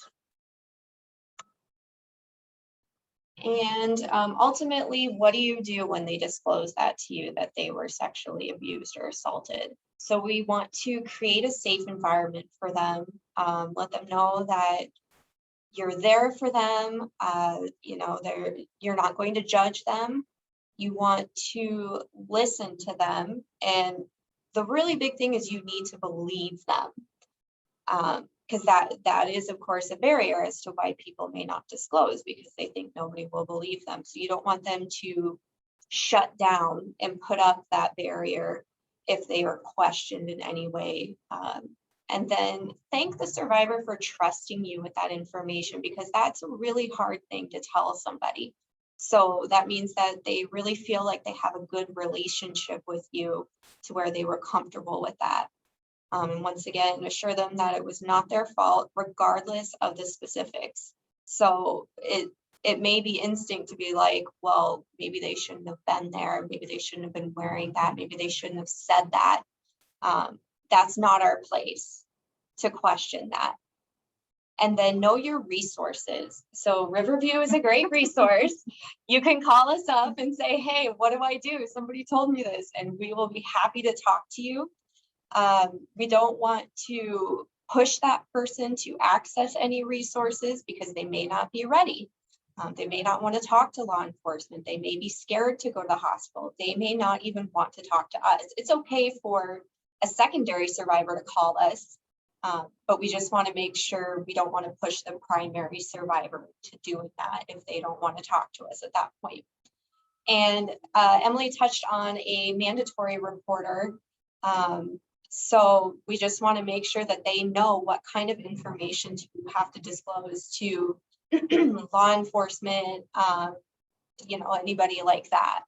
And ultimately, what do you do when they disclose that to you, that they were sexually abused or assaulted? So we want to create a safe environment for them, let them know that you're there for them. You're not going to judge them. You want to listen to them. And the really big thing is you need to believe them. Because that is, of course, a barrier as to why people may not disclose, because they think nobody will believe them. So you don't want them to shut down and put up that barrier if they are questioned in any way. And then thank the survivor for trusting you with that information, because that's a really hard thing to tell somebody. So that means that they really feel like they have a good relationship with you, to where they were comfortable with that. And once again, assure them that it was not their fault, regardless of the specifics. So it may be instinct to be like, well, maybe they shouldn't have been there. Maybe they shouldn't have been wearing that. Maybe they shouldn't have said that. That's not our place to question that. And then know your resources. So Riverview is a great resource. You can call us up and say, hey, what do I do? Somebody told me this, and we will be happy to talk to you. We don't want to push that person to access any resources, because they may not be ready. They may not want to talk to law enforcement. They may be scared to go to the hospital. They may not even want to talk to us. It's okay for a secondary survivor to call us, but we just want to make sure we don't want to push the primary survivor to doing that if they don't want to talk to us at that point. And Emily touched on a mandatory reporter. So we just want to make sure that they know what kind of information you have to disclose to law enforcement, anybody like that.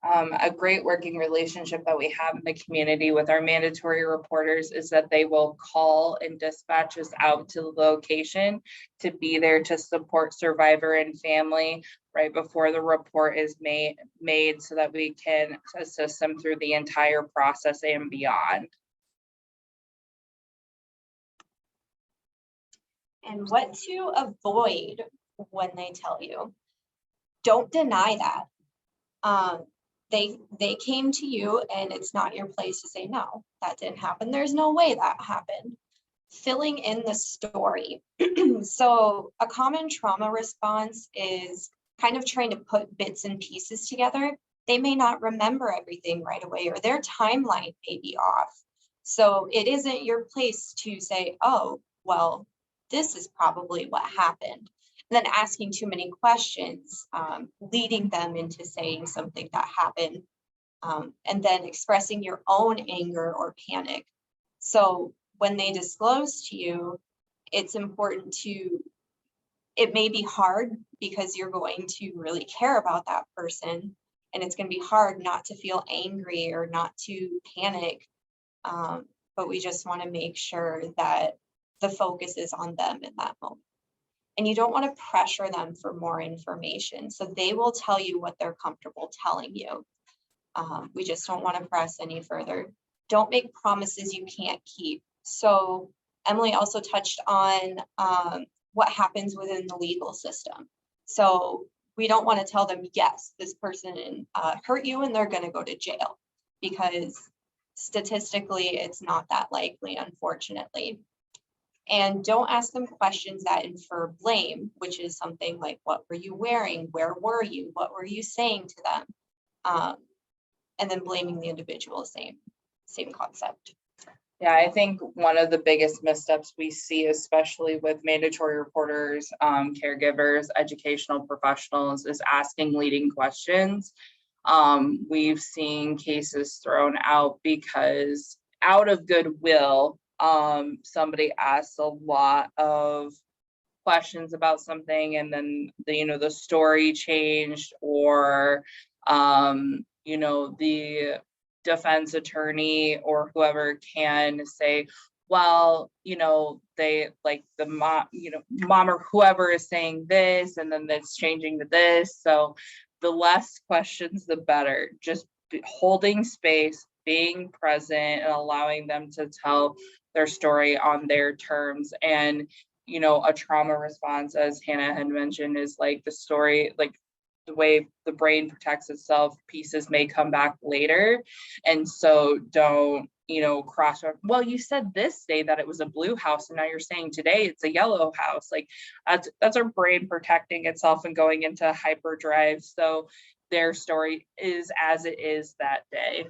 A great working relationship that we have in the community with our mandatory reporters is that they will call and dispatch us out to the location to be there to support survivor and family right before the report is made so that we can assist them through the entire process and beyond. And what to avoid when they tell you. Don't deny that. They came to you and it's not your place to say, no, that didn't happen. There's no way that happened. Filling in the story. So a common trauma response is kind of trying to put bits and pieces together. They may not remember everything right away, or their timeline may be off. So it isn't your place to say, oh, well, this is probably what happened. And then asking too many questions, leading them into saying something that happened, and then expressing your own anger or panic. So when they disclose to you, it's important to, it may be hard because you're going to really care about that person, and it's going to be hard not to feel angry or not to panic. But we just want to make sure that the focus is on them in that moment. And you don't want to pressure them for more information. So they will tell you what they're comfortable telling you. We just don't want to press any further. Don't make promises you can't keep. So Emily also touched on what happens within the legal system. So we don't want to tell them, yes, this person hurt you and they're going to go to jail, because statistically it's not that likely, unfortunately. And don't ask them questions that infer blame, which is something like, what were you wearing? Where were you? What were you saying to them? And then blaming the individual, same concept. Yeah, I think one of the biggest missteps we see, especially with mandatory reporters, caregivers, educational professionals, is asking leading questions. We've seen cases thrown out because out of goodwill, somebody asks a lot of questions about something, and then the story changed, or the defense attorney or whoever can say, well, they like the mom or whoever is saying this, and then it's changing to this. So the less questions, the better. Just holding space, being present, and allowing them to tell their story on their terms. And a trauma response, as Hannah had mentioned, is like the story, like the way the brain protects itself, pieces may come back later. And so don't, cross, well, you said this day that it was a blue house, and now you're saying today it's a yellow house. Like that's our brain protecting itself and going into hyperdrive. So their story is as it is that day.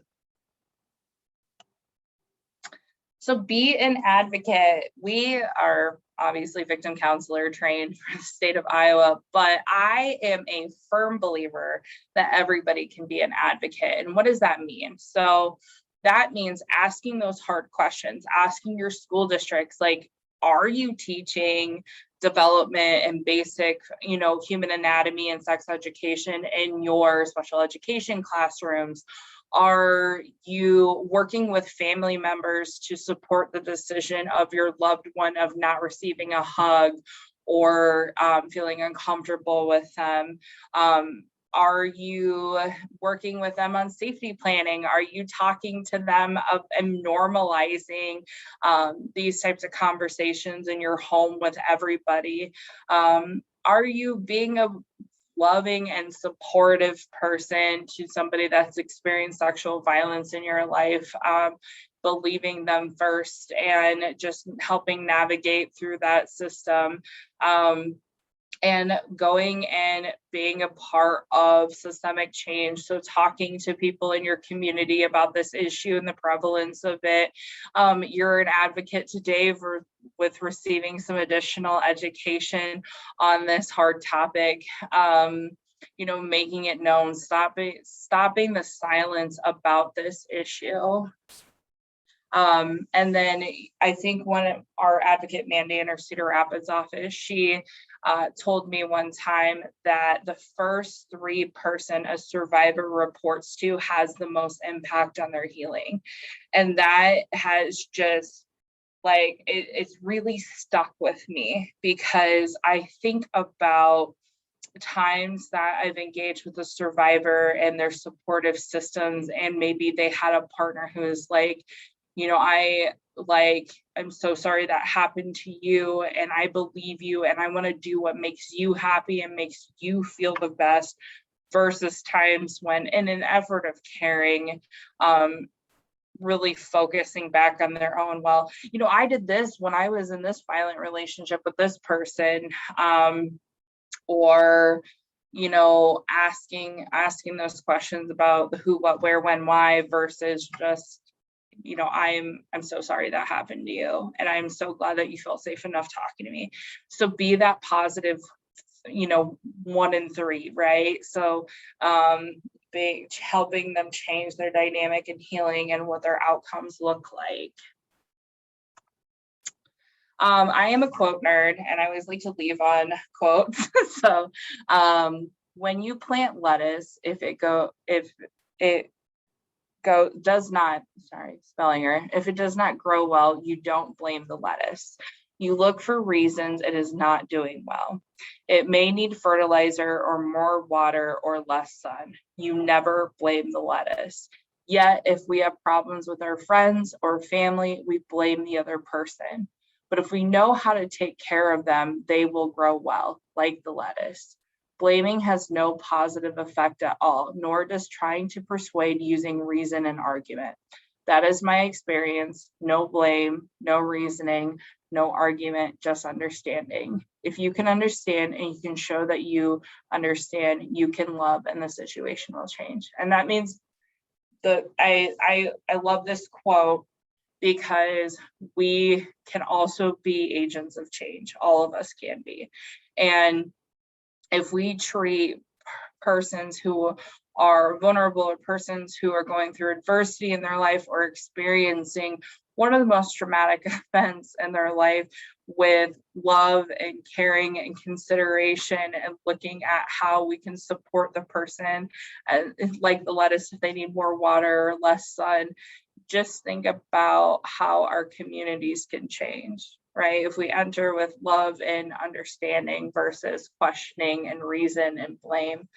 So be an advocate. We are obviously victim counselor trained for the state of Iowa, but I am a firm believer that everybody can be an advocate. And what does that mean? So that means asking those hard questions, asking your school districts, like, are you teaching development and basic, human anatomy and sex education in your special education classrooms? Are you working with family members to support the decision of your loved one of not receiving a hug or feeling uncomfortable with them? Are you working with them on safety planning? Are you talking to them and normalizing these types of conversations in your home with everybody? Are you being a loving and supportive person to somebody that's experienced sexual violence in your life, believing them first and just helping navigate through that system, and going and being a part of systemic change. So talking to people in your community about this issue and the prevalence of it. You're an advocate today with receiving some additional education on this hard topic. Making it known, stopping the silence about this issue. And then I think one of our advocate Mandy in our Cedar Rapids office, she told me one time that the first 3 person a survivor reports to has the most impact on their healing. And that has just like, it's really stuck with me, because I think about times that I've engaged with a survivor and their supportive systems, and maybe they had a partner who is like, I'm so sorry that happened to you, and I believe you, and I want to do what makes you happy and makes you feel the best, versus times when, in an effort of caring, really focusing back on their own, well, I did this when I was in this violent relationship with this person, or asking those questions about the who, what, where, when, why, versus just, I'm so sorry that happened to you, and I'm so glad that you feel safe enough talking to me. So be that positive, 1 in 3, right? So helping them change their dynamic and healing and what their outcomes look like. I am a quote nerd, and I always like to leave on quotes. So when you plant lettuce, if it does not grow well, you don't blame the lettuce. You look for reasons it is not doing well. It may need fertilizer or more water or less sun. You never blame the lettuce. Yet, if we have problems with our friends or family, we blame the other person. But if we know how to take care of them, they will grow well, like the lettuce. Blaming has no positive effect at all, nor does trying to persuade using reason and argument. That is my experience. No blame, no reasoning, no argument, just understanding. If you can understand and you can show that you understand, you can love, and the situation will change. And that means I love this quote, because we can also be agents of change. All of us can be. And if we treat persons who are vulnerable, or persons who are going through adversity in their life, or experiencing one of the most traumatic events in their life, with love and caring and consideration, and looking at how we can support the person, like the lettuce, if they need more water or less sun, just think about how our communities can change, right? If we enter with love and understanding versus questioning and reason and blame.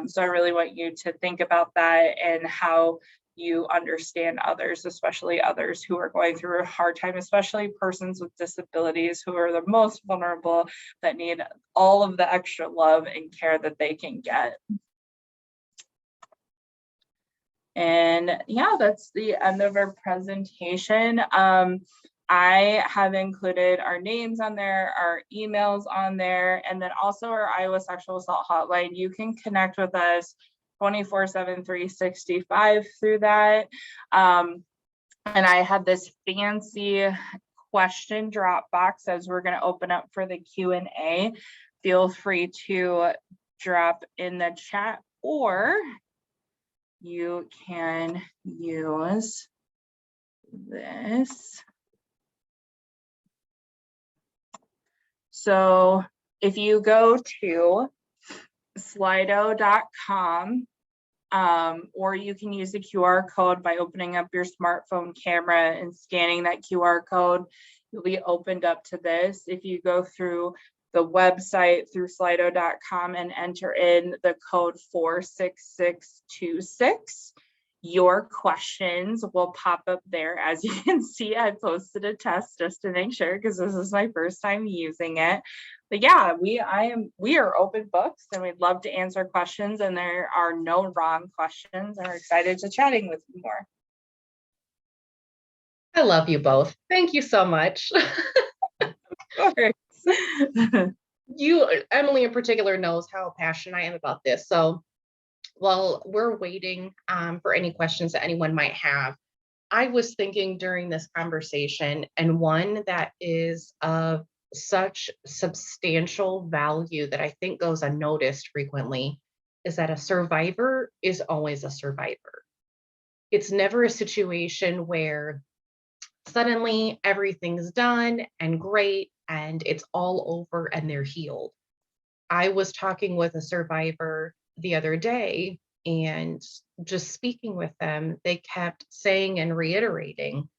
So I really want you to think about that, and how you understand others, especially others who are going through a hard time, especially persons with disabilities who are the most vulnerable, that need all of the extra love and care that they can get. And yeah, that's the end of our presentation. I have included our names on there, our emails on there, and then also our Iowa Sexual Assault Hotline. You can connect with us 24/7, 365 through that. And I have this fancy question drop box as we're going to open up for the Q&A. Feel free to drop in the chat, or you can use this. So if you go to slido.com, or you can use the QR code by opening up your smartphone camera and scanning that QR code, you'll be opened up to this. If you go through the website through slido.com and enter in the code 46626, your questions will pop up there. As you can see, I posted a test just to make sure, because this is my first time using it. But yeah, we are open books, and we'd love to answer questions, and there are no wrong questions, and we're excited to chatting with you more. I love you both. Thank you so much. Of course. Emily in particular, knows how passionate I am about this. So while we're waiting for any questions that anyone might have, I was thinking during this conversation, and one that is of such substantial value that I think goes unnoticed frequently, is that a survivor is always a survivor. It's never a situation where suddenly everything's done and great and it's all over and they're healed. I was talking with a survivor the other day and just speaking with them, they kept saying and reiterating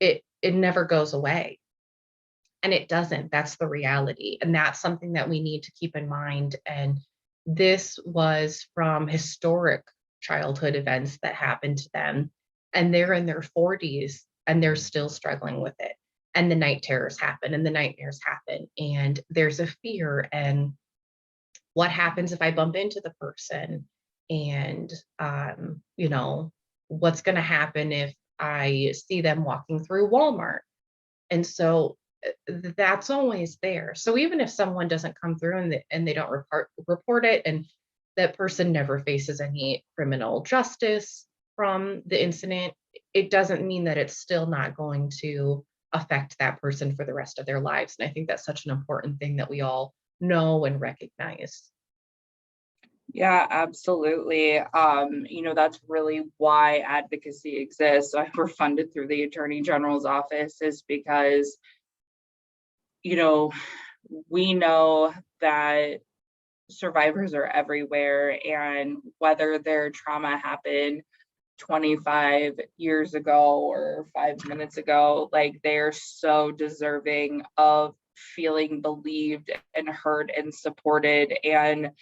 it never goes away. And it doesn't. That's the reality. And that's something that we need to keep in mind. And this was from historic childhood events that happened to them. And they're in their 40s and they're still struggling with it. And the night terrors happen and the nightmares happen. And there's a fear. And what happens if I bump into the person? And, you know, what's going to happen if I see them walking through Walmart? And so that's always there. So even if someone doesn't come through and they don't report it, and that person never faces any criminal justice from the incident, it doesn't mean that it's still not going to affect that person for the rest of their lives. And I think that's such an important thing that we all know and recognize. Yeah, absolutely. That's really why advocacy exists. So we're funded through the Attorney General's office is because, we know that survivors are everywhere, and whether their trauma happened 25 years ago or 5 minutes ago, like they're so deserving of feeling believed and heard and supported. And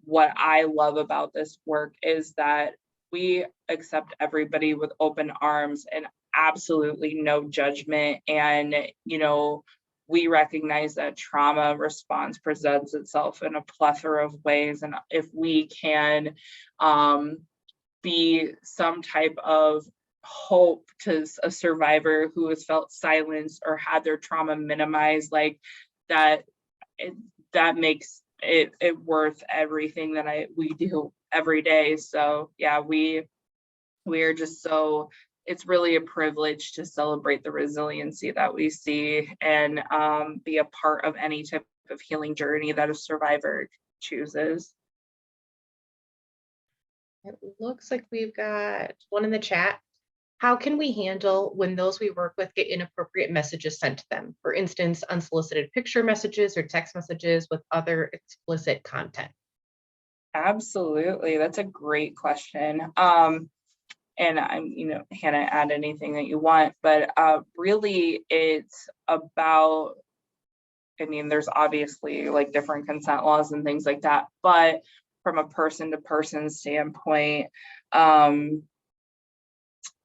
what I love about this work is that we accept everybody with open arms and absolutely no judgment. And, we recognize that trauma response presents itself in a plethora of ways. And if we can be some type of hope to a survivor who has felt silenced or had their trauma minimized, like that, that makes it worth everything that we do every day. So yeah, we are just so, it's really a privilege to celebrate the resiliency that we see and be a part of any type of healing journey that a survivor chooses. It looks like we've got one in the chat. How can we handle when those we work with get inappropriate messages sent to them? For instance, unsolicited picture messages or text messages with other explicit content. Absolutely. That's a great question. And I'm, Hannah, add anything that you want, but really it's about, there's obviously like different consent laws and things like that, but from a person to person standpoint,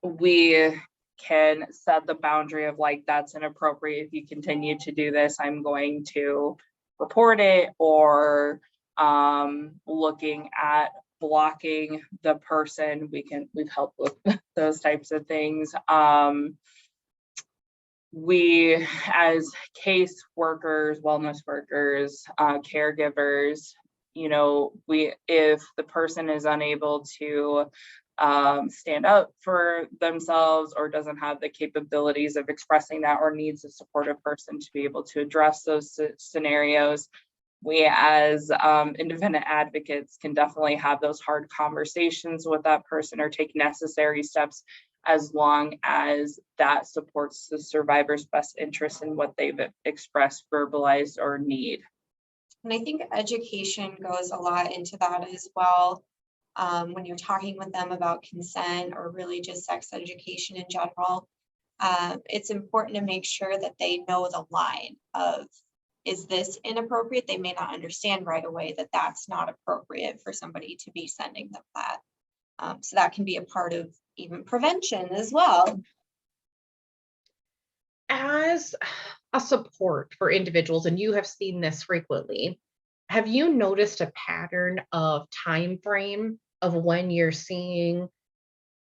we can set the boundary of like, that's inappropriate. If you continue to do this, I'm going to report it, or looking at blocking the person. We've helped with those types of things. We as case workers, wellness workers, caregivers, if the person is unable to stand up for themselves or doesn't have the capabilities of expressing that or needs a supportive person to be able to address those scenarios, we as independent advocates can definitely have those hard conversations with that person or take necessary steps as long as that supports the survivor's best interest in what they've expressed, verbalized, or need. And I think education goes a lot into that as well. When you're talking with them about consent or really just sex education in general, it's important to make sure that they know the line of, is this inappropriate? They may not understand right away that that's not appropriate for somebody to be sending them that. So that can be a part of even prevention as well. As a support for individuals, and you have seen this frequently, have you noticed a pattern of time frame of when you're seeing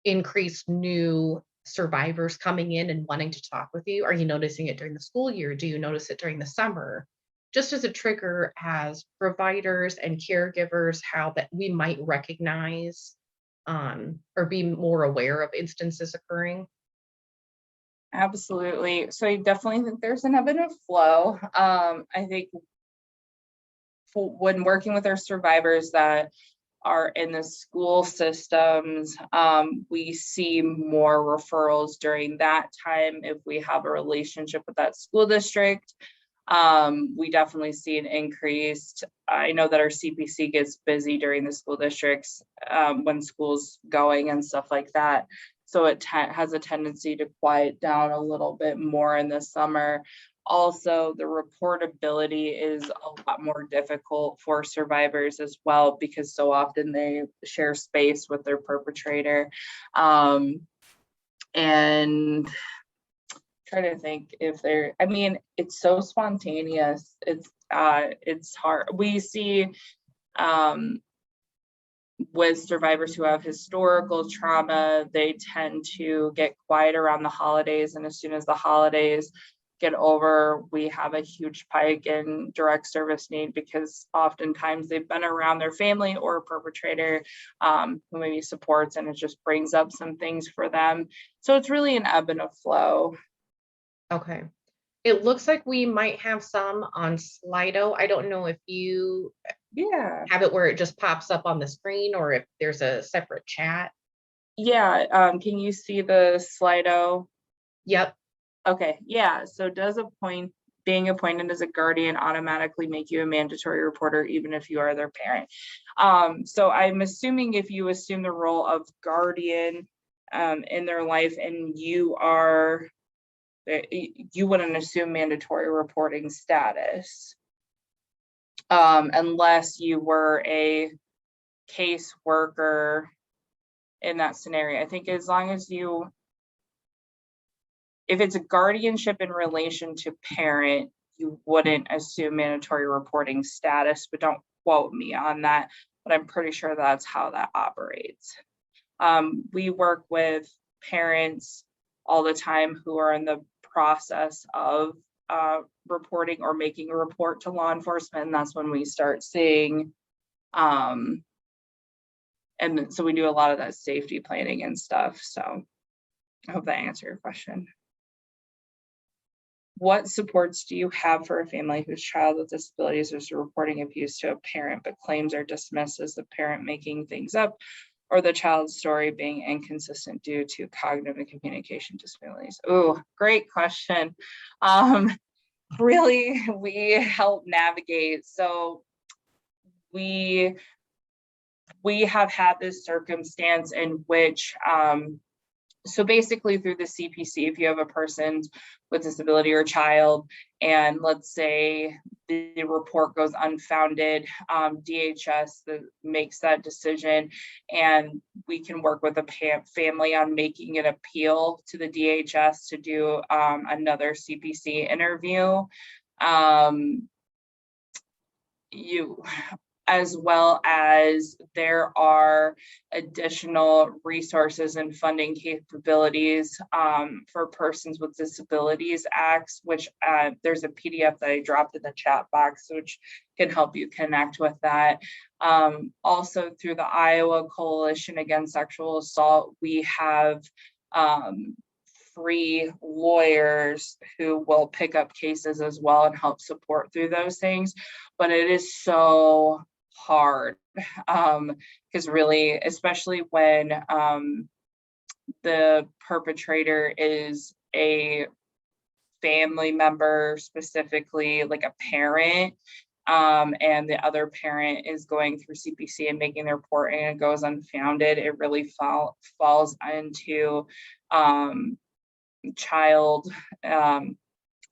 increased new survivors coming in and wanting to talk with you? Are you noticing it during the school year? Do you notice it during the summer? Just as a trigger as providers and caregivers, how that we might recognize or be more aware of instances occurring? Absolutely. So I definitely think there's an ebb and flow. I think when working with our survivors that are in the school systems, we see more referrals during that time if we have a relationship with that school district. We definitely see an increase. I know that our CPC gets busy during the school districts when school's going and stuff like that. So it has a tendency to quiet down a little bit more in the summer. Also, the reportability is a lot more difficult for survivors as well, because so often they share space with their perpetrator. And trying to think if they're, I mean, it's so spontaneous. It's hard. We see with survivors who have historical trauma, they tend to get quiet around the holidays. And as soon as the holidays get over, we have a huge spike in direct service need, because oftentimes they've been around their family or a perpetrator who maybe supports, and it just brings up some things for them. So it's really an ebb and a flow. Okay. It looks like we might have some on Slido. I don't know if you Yeah. have it where it just pops up on the screen or if there's a separate chat. Yeah. Can you see the Slido? Yep. Okay. Yeah. So does being appointed as a guardian automatically make you a mandatory reporter, even if you are their parent? So I'm assuming if you assume the role of guardian in their life and you wouldn't assume mandatory reporting status unless you were a case worker in that scenario. I think as long as if it's a guardianship in relation to parent, you wouldn't assume mandatory reporting status, but don't quote me on that, but I'm pretty sure that's how that operates. We work with parents all the time who are in the process of reporting or making a report to law enforcement, and that's when we start seeing and so we do a lot of that safety planning and stuff. So I hope that answered your question. What supports do you have for a family whose child with disabilities is reporting abuse to a parent, but claims are dismissed as the parent making things up or the child's story being inconsistent due to cognitive and communication disabilities? Oh, great question. Really, we help navigate. So we have had this circumstance in which so basically through the CPC, if you have a person with disability or child, and let's say the report goes unfounded, DHS makes that decision, and we can work with a family on making an appeal to the DHS to do another CPC interview. As well as there are additional resources and funding capabilities for Persons with Disabilities Acts, which there's a PDF that I dropped in the chat box, which can help you connect with that. Also through the Iowa Coalition Against Sexual Assault, we have free lawyers who will pick up cases as well and help support through those things. But it is so hard because really, especially when the perpetrator is a family member, specifically like a parent, and the other parent is going through CPC and making their report and it goes unfounded, it really falls into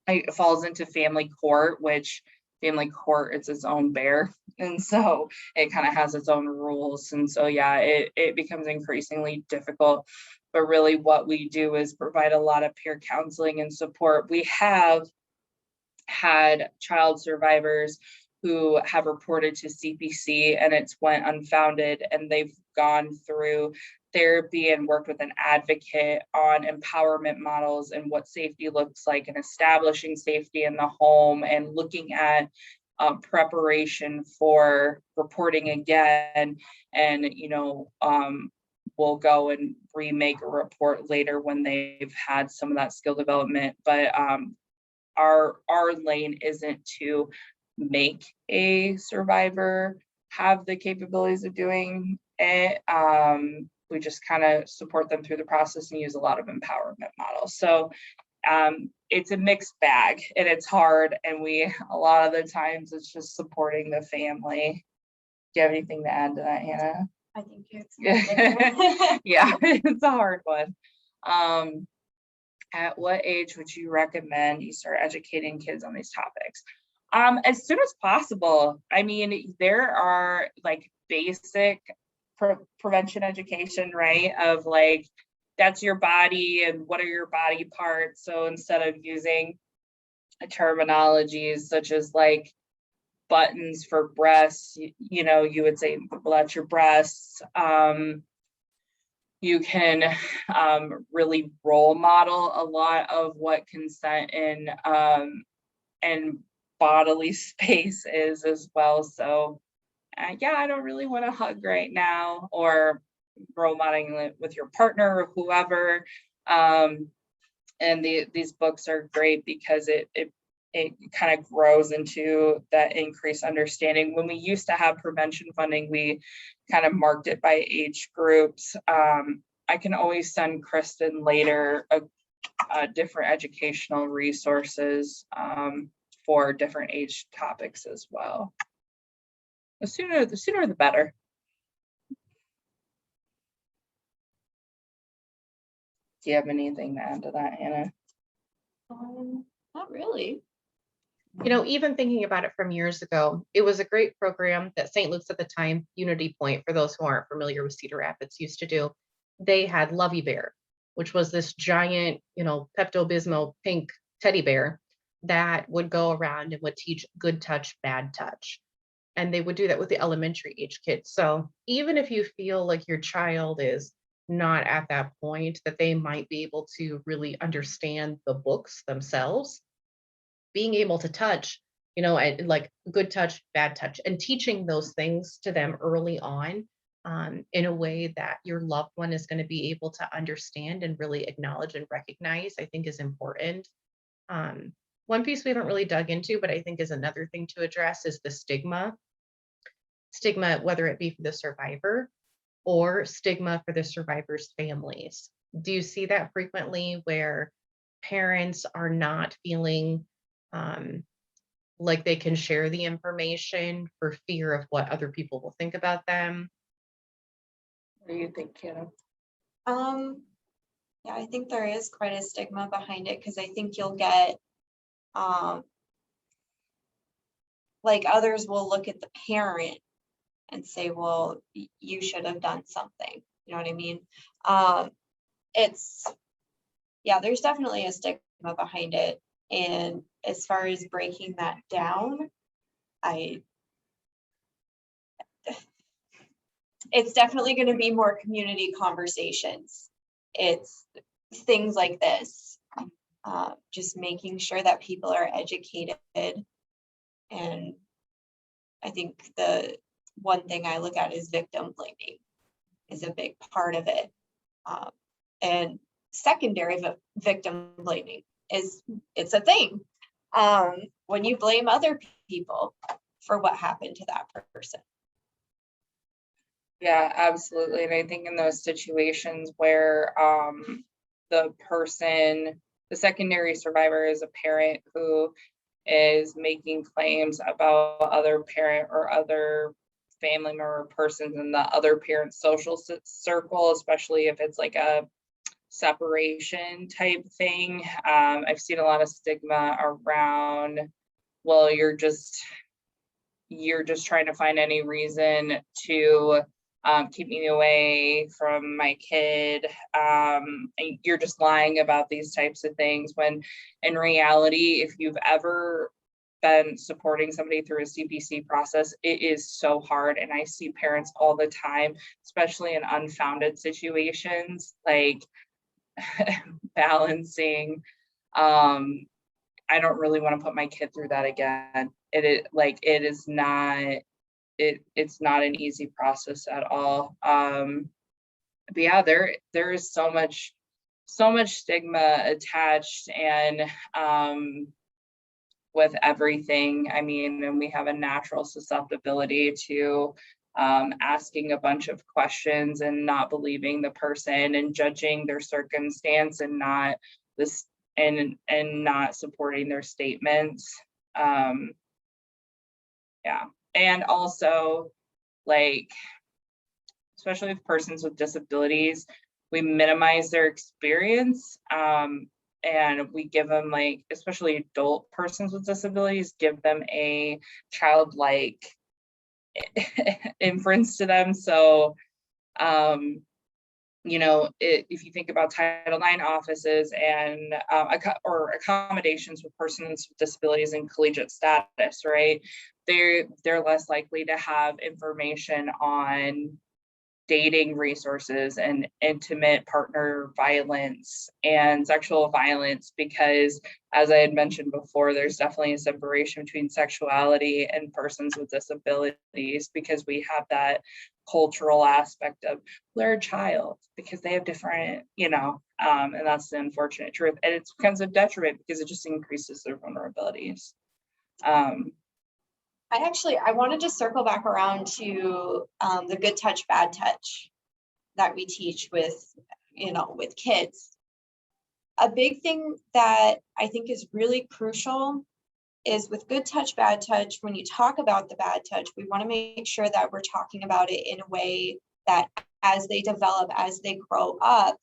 it falls into family court, which family court is its own bear, and so it kind of has its own rules, and so yeah, it becomes increasingly difficult. But really what we do is provide a lot of peer counseling and support. We have had child survivors who have reported to CPC and it's went unfounded, and they've gone through therapy and worked with an advocate on empowerment models and what safety looks like and establishing safety in the home and looking at preparation for reporting again. And, we'll go and remake a report later when they've had some of that skill development. But our lane isn't to make a survivor have the capabilities of doing it. We just kind of support them through the process and use a lot of empowerment models. So it's a mixed bag and it's hard. And a lot of the times it's just supporting the family. Do you have anything to add to that, Hannah? I think it's. Yeah, it's a hard one. At what age would you recommend you start educating kids on these topics? As soon as possible. I mean, there are like basic prevention education, right? Of like, that's your body and what are your body parts. So instead of using terminologies such as like buttons for breasts, you know, you would say, well, that's your breasts. You can really role model a lot of what consent and bodily space is as well. So yeah, I don't really want to hug right now, or role modeling it with your partner or whoever. And these books are great because it kind of grows into that increased understanding. When we used to have prevention funding, we kind of marked it by age groups. I can always send Kristen later a different educational resources for different age topics as well. The sooner the better. Do you have anything to add to that, Hannah? Not really. You know, even thinking about it from years ago, it was a great program that St. Luke's at the time, Unity Point, for those who aren't familiar with Cedar Rapids, used to do. They had Lovey Bear, which was this giant, you know, Pepto-Bismol pink teddy bear that would go around and would teach good touch, bad touch. And they would do that with the elementary age kids. So even if you feel like your child is not at that point that they might be able to really understand the books themselves, being able to touch, you know, and like good touch, bad touch, and teaching those things to them early on in a way that your loved one is going to be able to understand and really acknowledge and recognize, I think is important. One piece we haven't really dug into, but I think is another thing to address, is the stigma, whether it be for the survivor or stigma for the survivor's families. Do you see that frequently where parents are not feeling like they can share the information for fear of what other people will think about them? What do you think, Hannah? Yeah, I think there is quite a stigma behind it, because I think you'll get like others will look at the parent and say, well, you should have done something. You know what I mean? Yeah, there's definitely a stigma behind it. And as far as breaking that down, it's definitely going to be more community conversations. It's things like this, just making sure that people are educated. And I think the one thing I look at is victim blaming is a big part of it. And secondary victim blaming it's a thing. When you blame other people for what happened to that person. Yeah, absolutely. And I think in those situations where the secondary survivor is a parent who is making claims about other parent or other family member persons in the other parent's social circle, especially if it's like a separation type thing. I've seen a lot of stigma around, well, you're just trying to find any reason to keep me away from my kid. And you're just lying about these types of things, when in reality, if you've ever been supporting somebody through a CPC process, it is so hard. And I see parents all the time, especially in unfounded situations, like balancing, I don't really want to put my kid through that again. It's not an easy process at all. But yeah, there is so much stigma attached, and everything. I mean, and we have a natural susceptibility to asking a bunch of questions and not believing the person and judging their circumstance and not this and not supporting their statements. Yeah, and also like, especially with persons with disabilities, we minimize their experience, and we give them, like, especially adult persons with disabilities, give them a childlike inference to them. So, you know, if you think about Title IX offices and or accommodations with persons with disabilities and collegiate status, right? They're less likely to have information on dating resources and intimate partner violence and sexual violence, because as I had mentioned before, there's definitely a separation between sexuality and persons with disabilities, because we have that cultural aspect of they're a child because they have different, you know, and that's the unfortunate truth. And it becomes a detriment because it just increases their vulnerabilities. I wanted to circle back around to the good touch, bad touch that we teach with, with kids. A big thing that I think is really crucial is with good touch, bad touch, when you talk about the bad touch, we want to make sure that we're talking about it in a way that as they develop, as they grow up,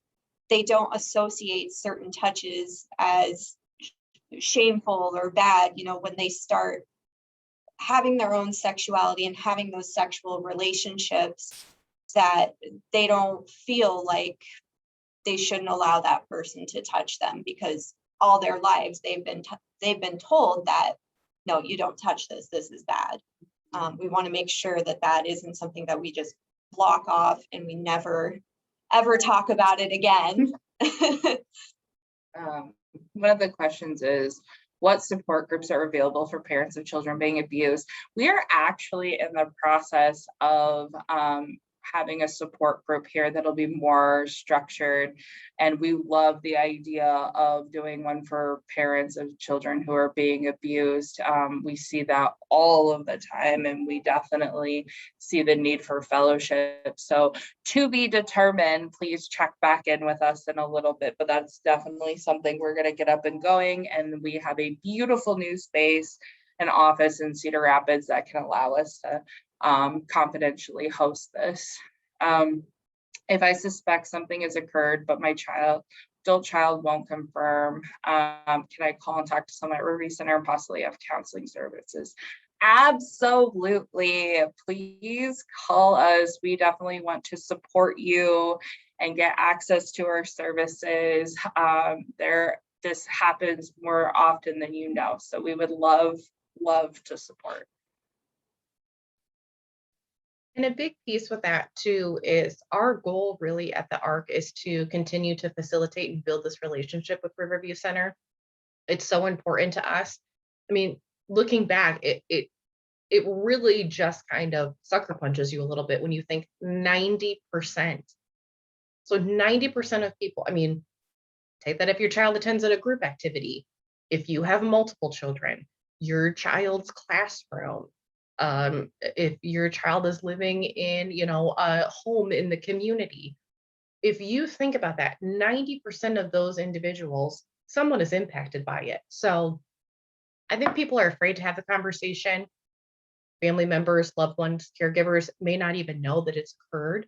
they don't associate certain touches as shameful or bad, when they start having their own sexuality and having those sexual relationships, that they don't feel like they shouldn't allow that person to touch them, because all their lives they've been told that, no, you don't touch this, this is bad. We want to make sure that that isn't something that we just block off and we never ever talk about it again. One of the questions is, what support groups are available for parents of children being abused? We are actually in the process of having a support group here that'll be more structured. And we love the idea of doing one for parents of children who are being abused. We see that all of the time, and we definitely see the need for fellowship. So to be determined, please check back in with us in a little bit, but that's definitely something we're gonna get up and going. And we have a beautiful new space and office in Cedar Rapids that can allow us to confidentially host this. If I suspect something has occurred, but my adult child won't confirm, can I call and talk to someone at Riverview Center and possibly have counseling services? Absolutely. Please call us. We definitely want to support you and get access to our services. This happens more often than you know, so we would love to support. And a big piece with that too is our goal really at the ARC is to continue to facilitate and build this relationship with Riverview Center. It's so important to us. I mean, looking back, it really just kind of sucker punches you a little bit when you think 90%. So 90% of people, I mean, take that if your child attends at a group activity, if you have multiple children, your child's classroom, if your child is living in, a home in the community, if you think about that, 90% of those individuals, someone is impacted by it. So I think people are afraid to have the conversation. Family members, loved ones, caregivers may not even know that it's occurred.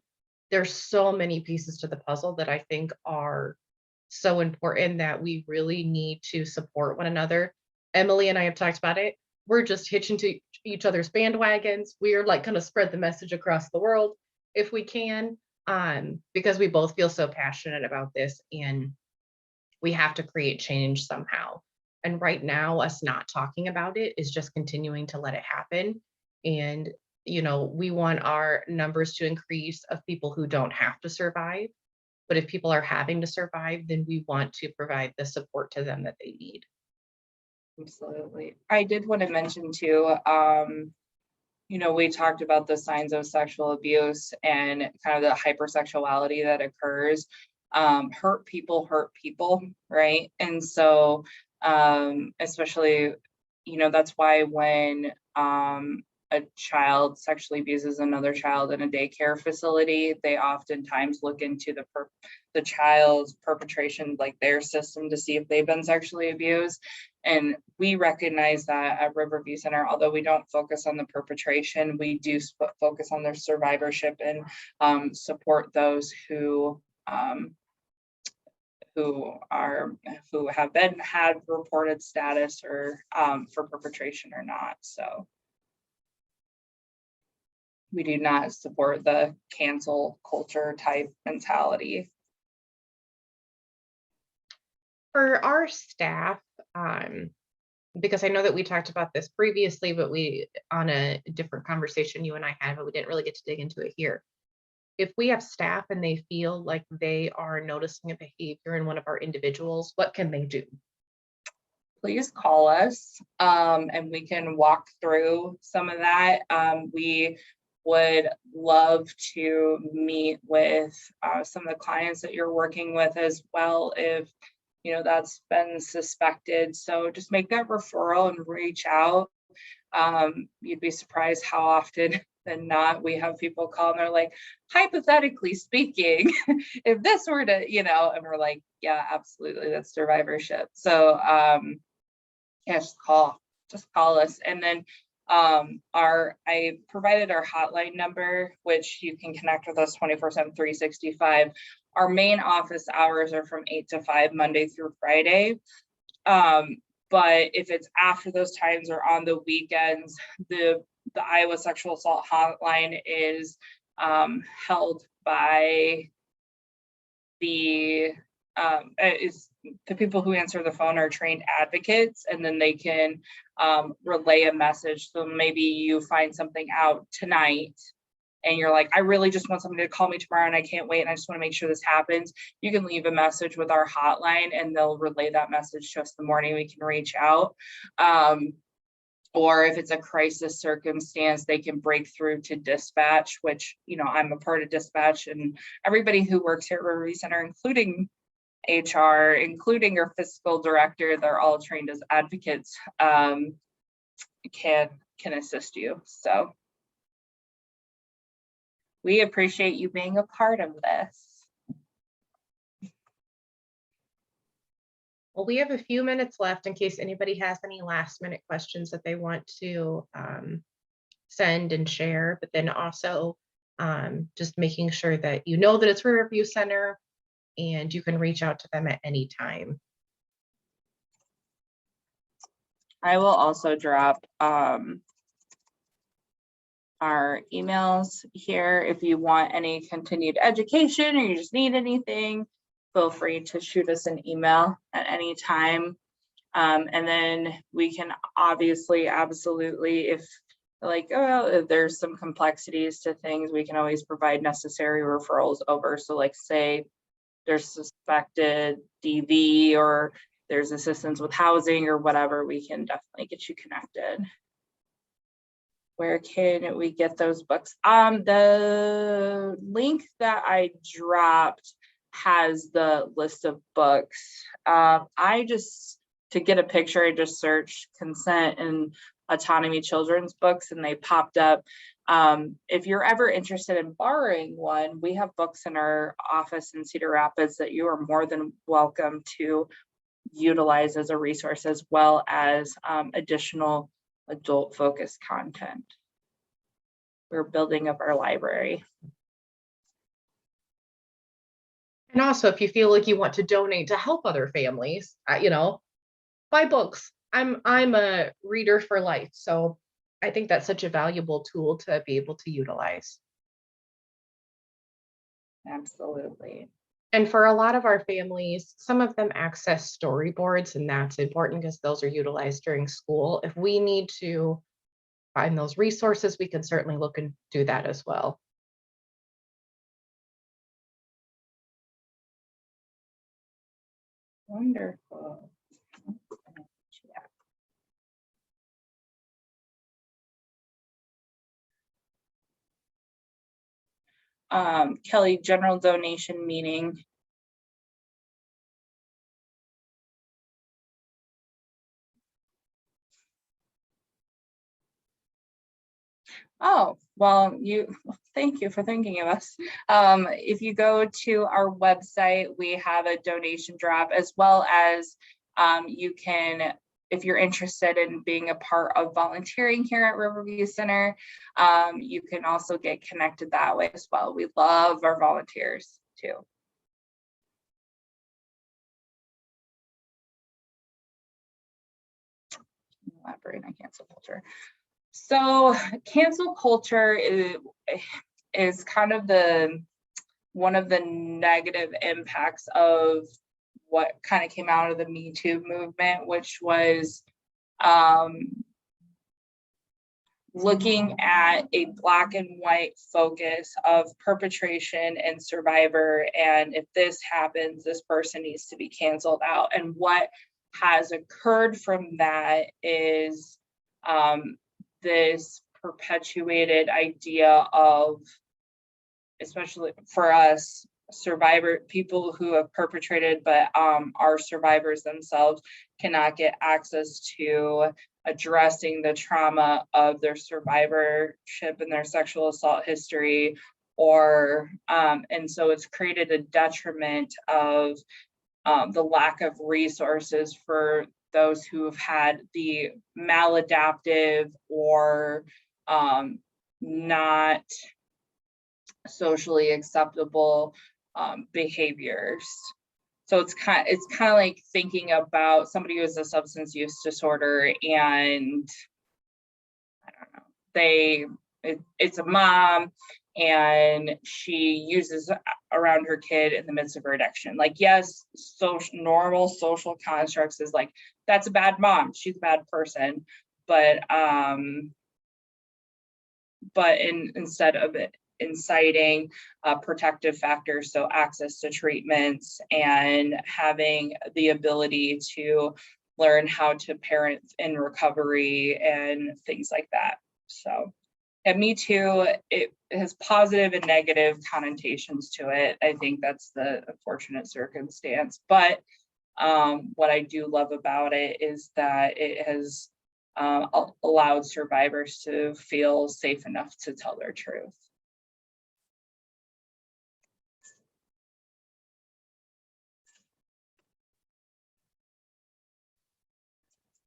There's so many pieces to the puzzle that I think are so important that we really need to support one another. Emily and I have talked about it. We're just hitching to each other's bandwagons. We are like kind of spread the message across the world if we can, because we both feel so passionate about this and we have to create change somehow. And right now, us not talking about it is just continuing to let it happen. And, we want our numbers to increase of people who don't have to survive. But if people are having to survive, then we want to provide the support to them that they need. Absolutely. I did want to mention too, we talked about the signs of sexual abuse and kind of the hypersexuality that occurs. Hurt people, right? And so, especially that's why when a child sexually abuses another child in a daycare facility, they oftentimes look into the child's perpetration, like their system, to see if they've been sexually abused. And we recognize that at Riverview Center, although we don't focus on the perpetration, we do focus on their survivorship and support those who have had reported status or for perpetration or not. So we do not support the cancel culture type mentality. For our staff, because I know that we talked about this previously, but on a different conversation you and I had, but we didn't really get to dig into it here. If we have staff and they feel like they are noticing a behavior in one of our individuals, what can they do? Please call us and we can walk through some of that. We would love to meet with some of the clients that you're working with as well, if that's been suspected. So just make that referral and reach out. You'd be surprised how often than not we have people call and they're like, hypothetically speaking, if this were to, and we're like, yeah, absolutely, that's survivorship. So yeah, just call us. And then I provided our hotline number, which you can connect with us 24/7, 365. Our main office hours are from 8 to 5, Monday through Friday. But if it's after those times or on the weekends, the Iowa Sexual Assault Hotline is held by the people who answer the phone are trained advocates, and then they can relay a message. So maybe you find something out tonight and you're like, I really just want somebody to call me tomorrow and I can't wait and I just want to make sure this happens. You can leave a message with our hotline and they'll relay that message to us in the morning. We can reach out. Or if it's a crisis circumstance, they can break through to dispatch, which, I'm a part of dispatch, and everybody who works here at Riverview Center, including HR, including your fiscal director, they're all trained as advocates, can assist you. So we appreciate you being a part of this. Well, we have a few minutes left in case anybody has any last minute questions that they want to send and share, but then also just making sure that that it's Riverview Center and you can reach out to them at any time. I will also drop our emails here. If you want any continued education or you just need anything, feel free to shoot us an email at any time. And then we can obviously, absolutely, if if there's some complexities to things, we can always provide necessary referrals over. So like say there's suspected DV or there's assistance with housing or whatever, we can definitely get you connected. Where can we get those books? The link that I dropped has the list of books. To get a picture, I just searched consent and autonomy children's books and they popped up. If you're ever interested in borrowing one, we have books in our office in Cedar Rapids that you are more than welcome to utilize as a resource, as well as additional adult focused content. We're building up our library. And also, if you feel like you want to donate to help other families, buy books. I'm a reader for life, so I think that's such a valuable tool to be able to utilize. Absolutely. And for a lot of our families, some of them access storyboards, and that's important because those are utilized during school. If we need to find those resources, we can certainly look and do that as well. Wonderful. Kelly, general donation meeting. Oh, well, thank you for thinking of us. If you go to our website, we have a donation drop, as well as you can, if you're interested in being a part of volunteering here at Riverview Center, you can also get connected that way as well. We love our volunteers too. Elaborate on cancel culture. So cancel culture is kind of one of the negative impacts of what kind of came out of the Me Too movement, which was looking at a black and white focus of perpetration and survivor. And if this happens, this person needs to be canceled out. And what has occurred from that is this perpetuated idea of, especially for us, people who have perpetrated but are survivors themselves cannot get access to addressing the trauma of their survivorship and their sexual assault history, or and so it's created a detriment of the lack of resources for those who have had the maladaptive or not socially acceptable behaviors. So it's kind of like thinking about somebody who has a substance use disorder, and I don't know, it's a mom and she uses around her kid in the midst of her addiction. Like, yes, normal social constructs is like, that's a bad mom, she's a bad person, but instead of it inciting protective factors, so access to treatments and having the ability to learn how to parent in recovery and things like that. So at Me Too, it has positive and negative connotations to it. I think that's the unfortunate circumstance. But what I do love about it is that it has allowed survivors to feel safe enough to tell their truth.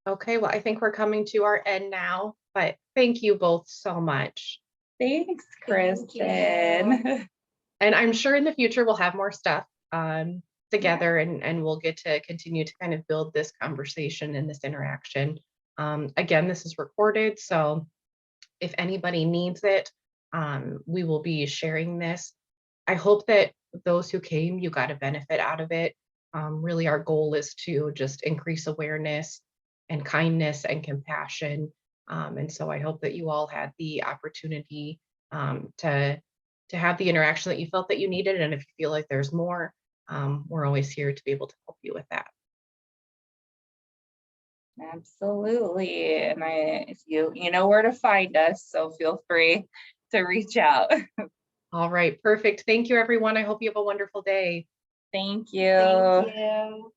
Okay, well, I think we're coming to our end now, but thank you both so much. Thanks, Thank Kristen. And I'm sure in the future we'll have more stuff together, and we'll get to continue to kind of build this conversation and this interaction. Again, this is recorded, so if anybody needs it, we will be sharing this. I hope that those who came, you got a benefit out of it. Really, our goal is to just increase awareness and kindness and compassion. And so I hope that you all had the opportunity to have the interaction that you felt that you needed. And if you feel like there's more, we're always here to be able to help you with that. Absolutely. And you know where to find us, so feel free to reach out. All right, perfect. Thank you, everyone. I hope you have a wonderful day. Thank you. Thank you.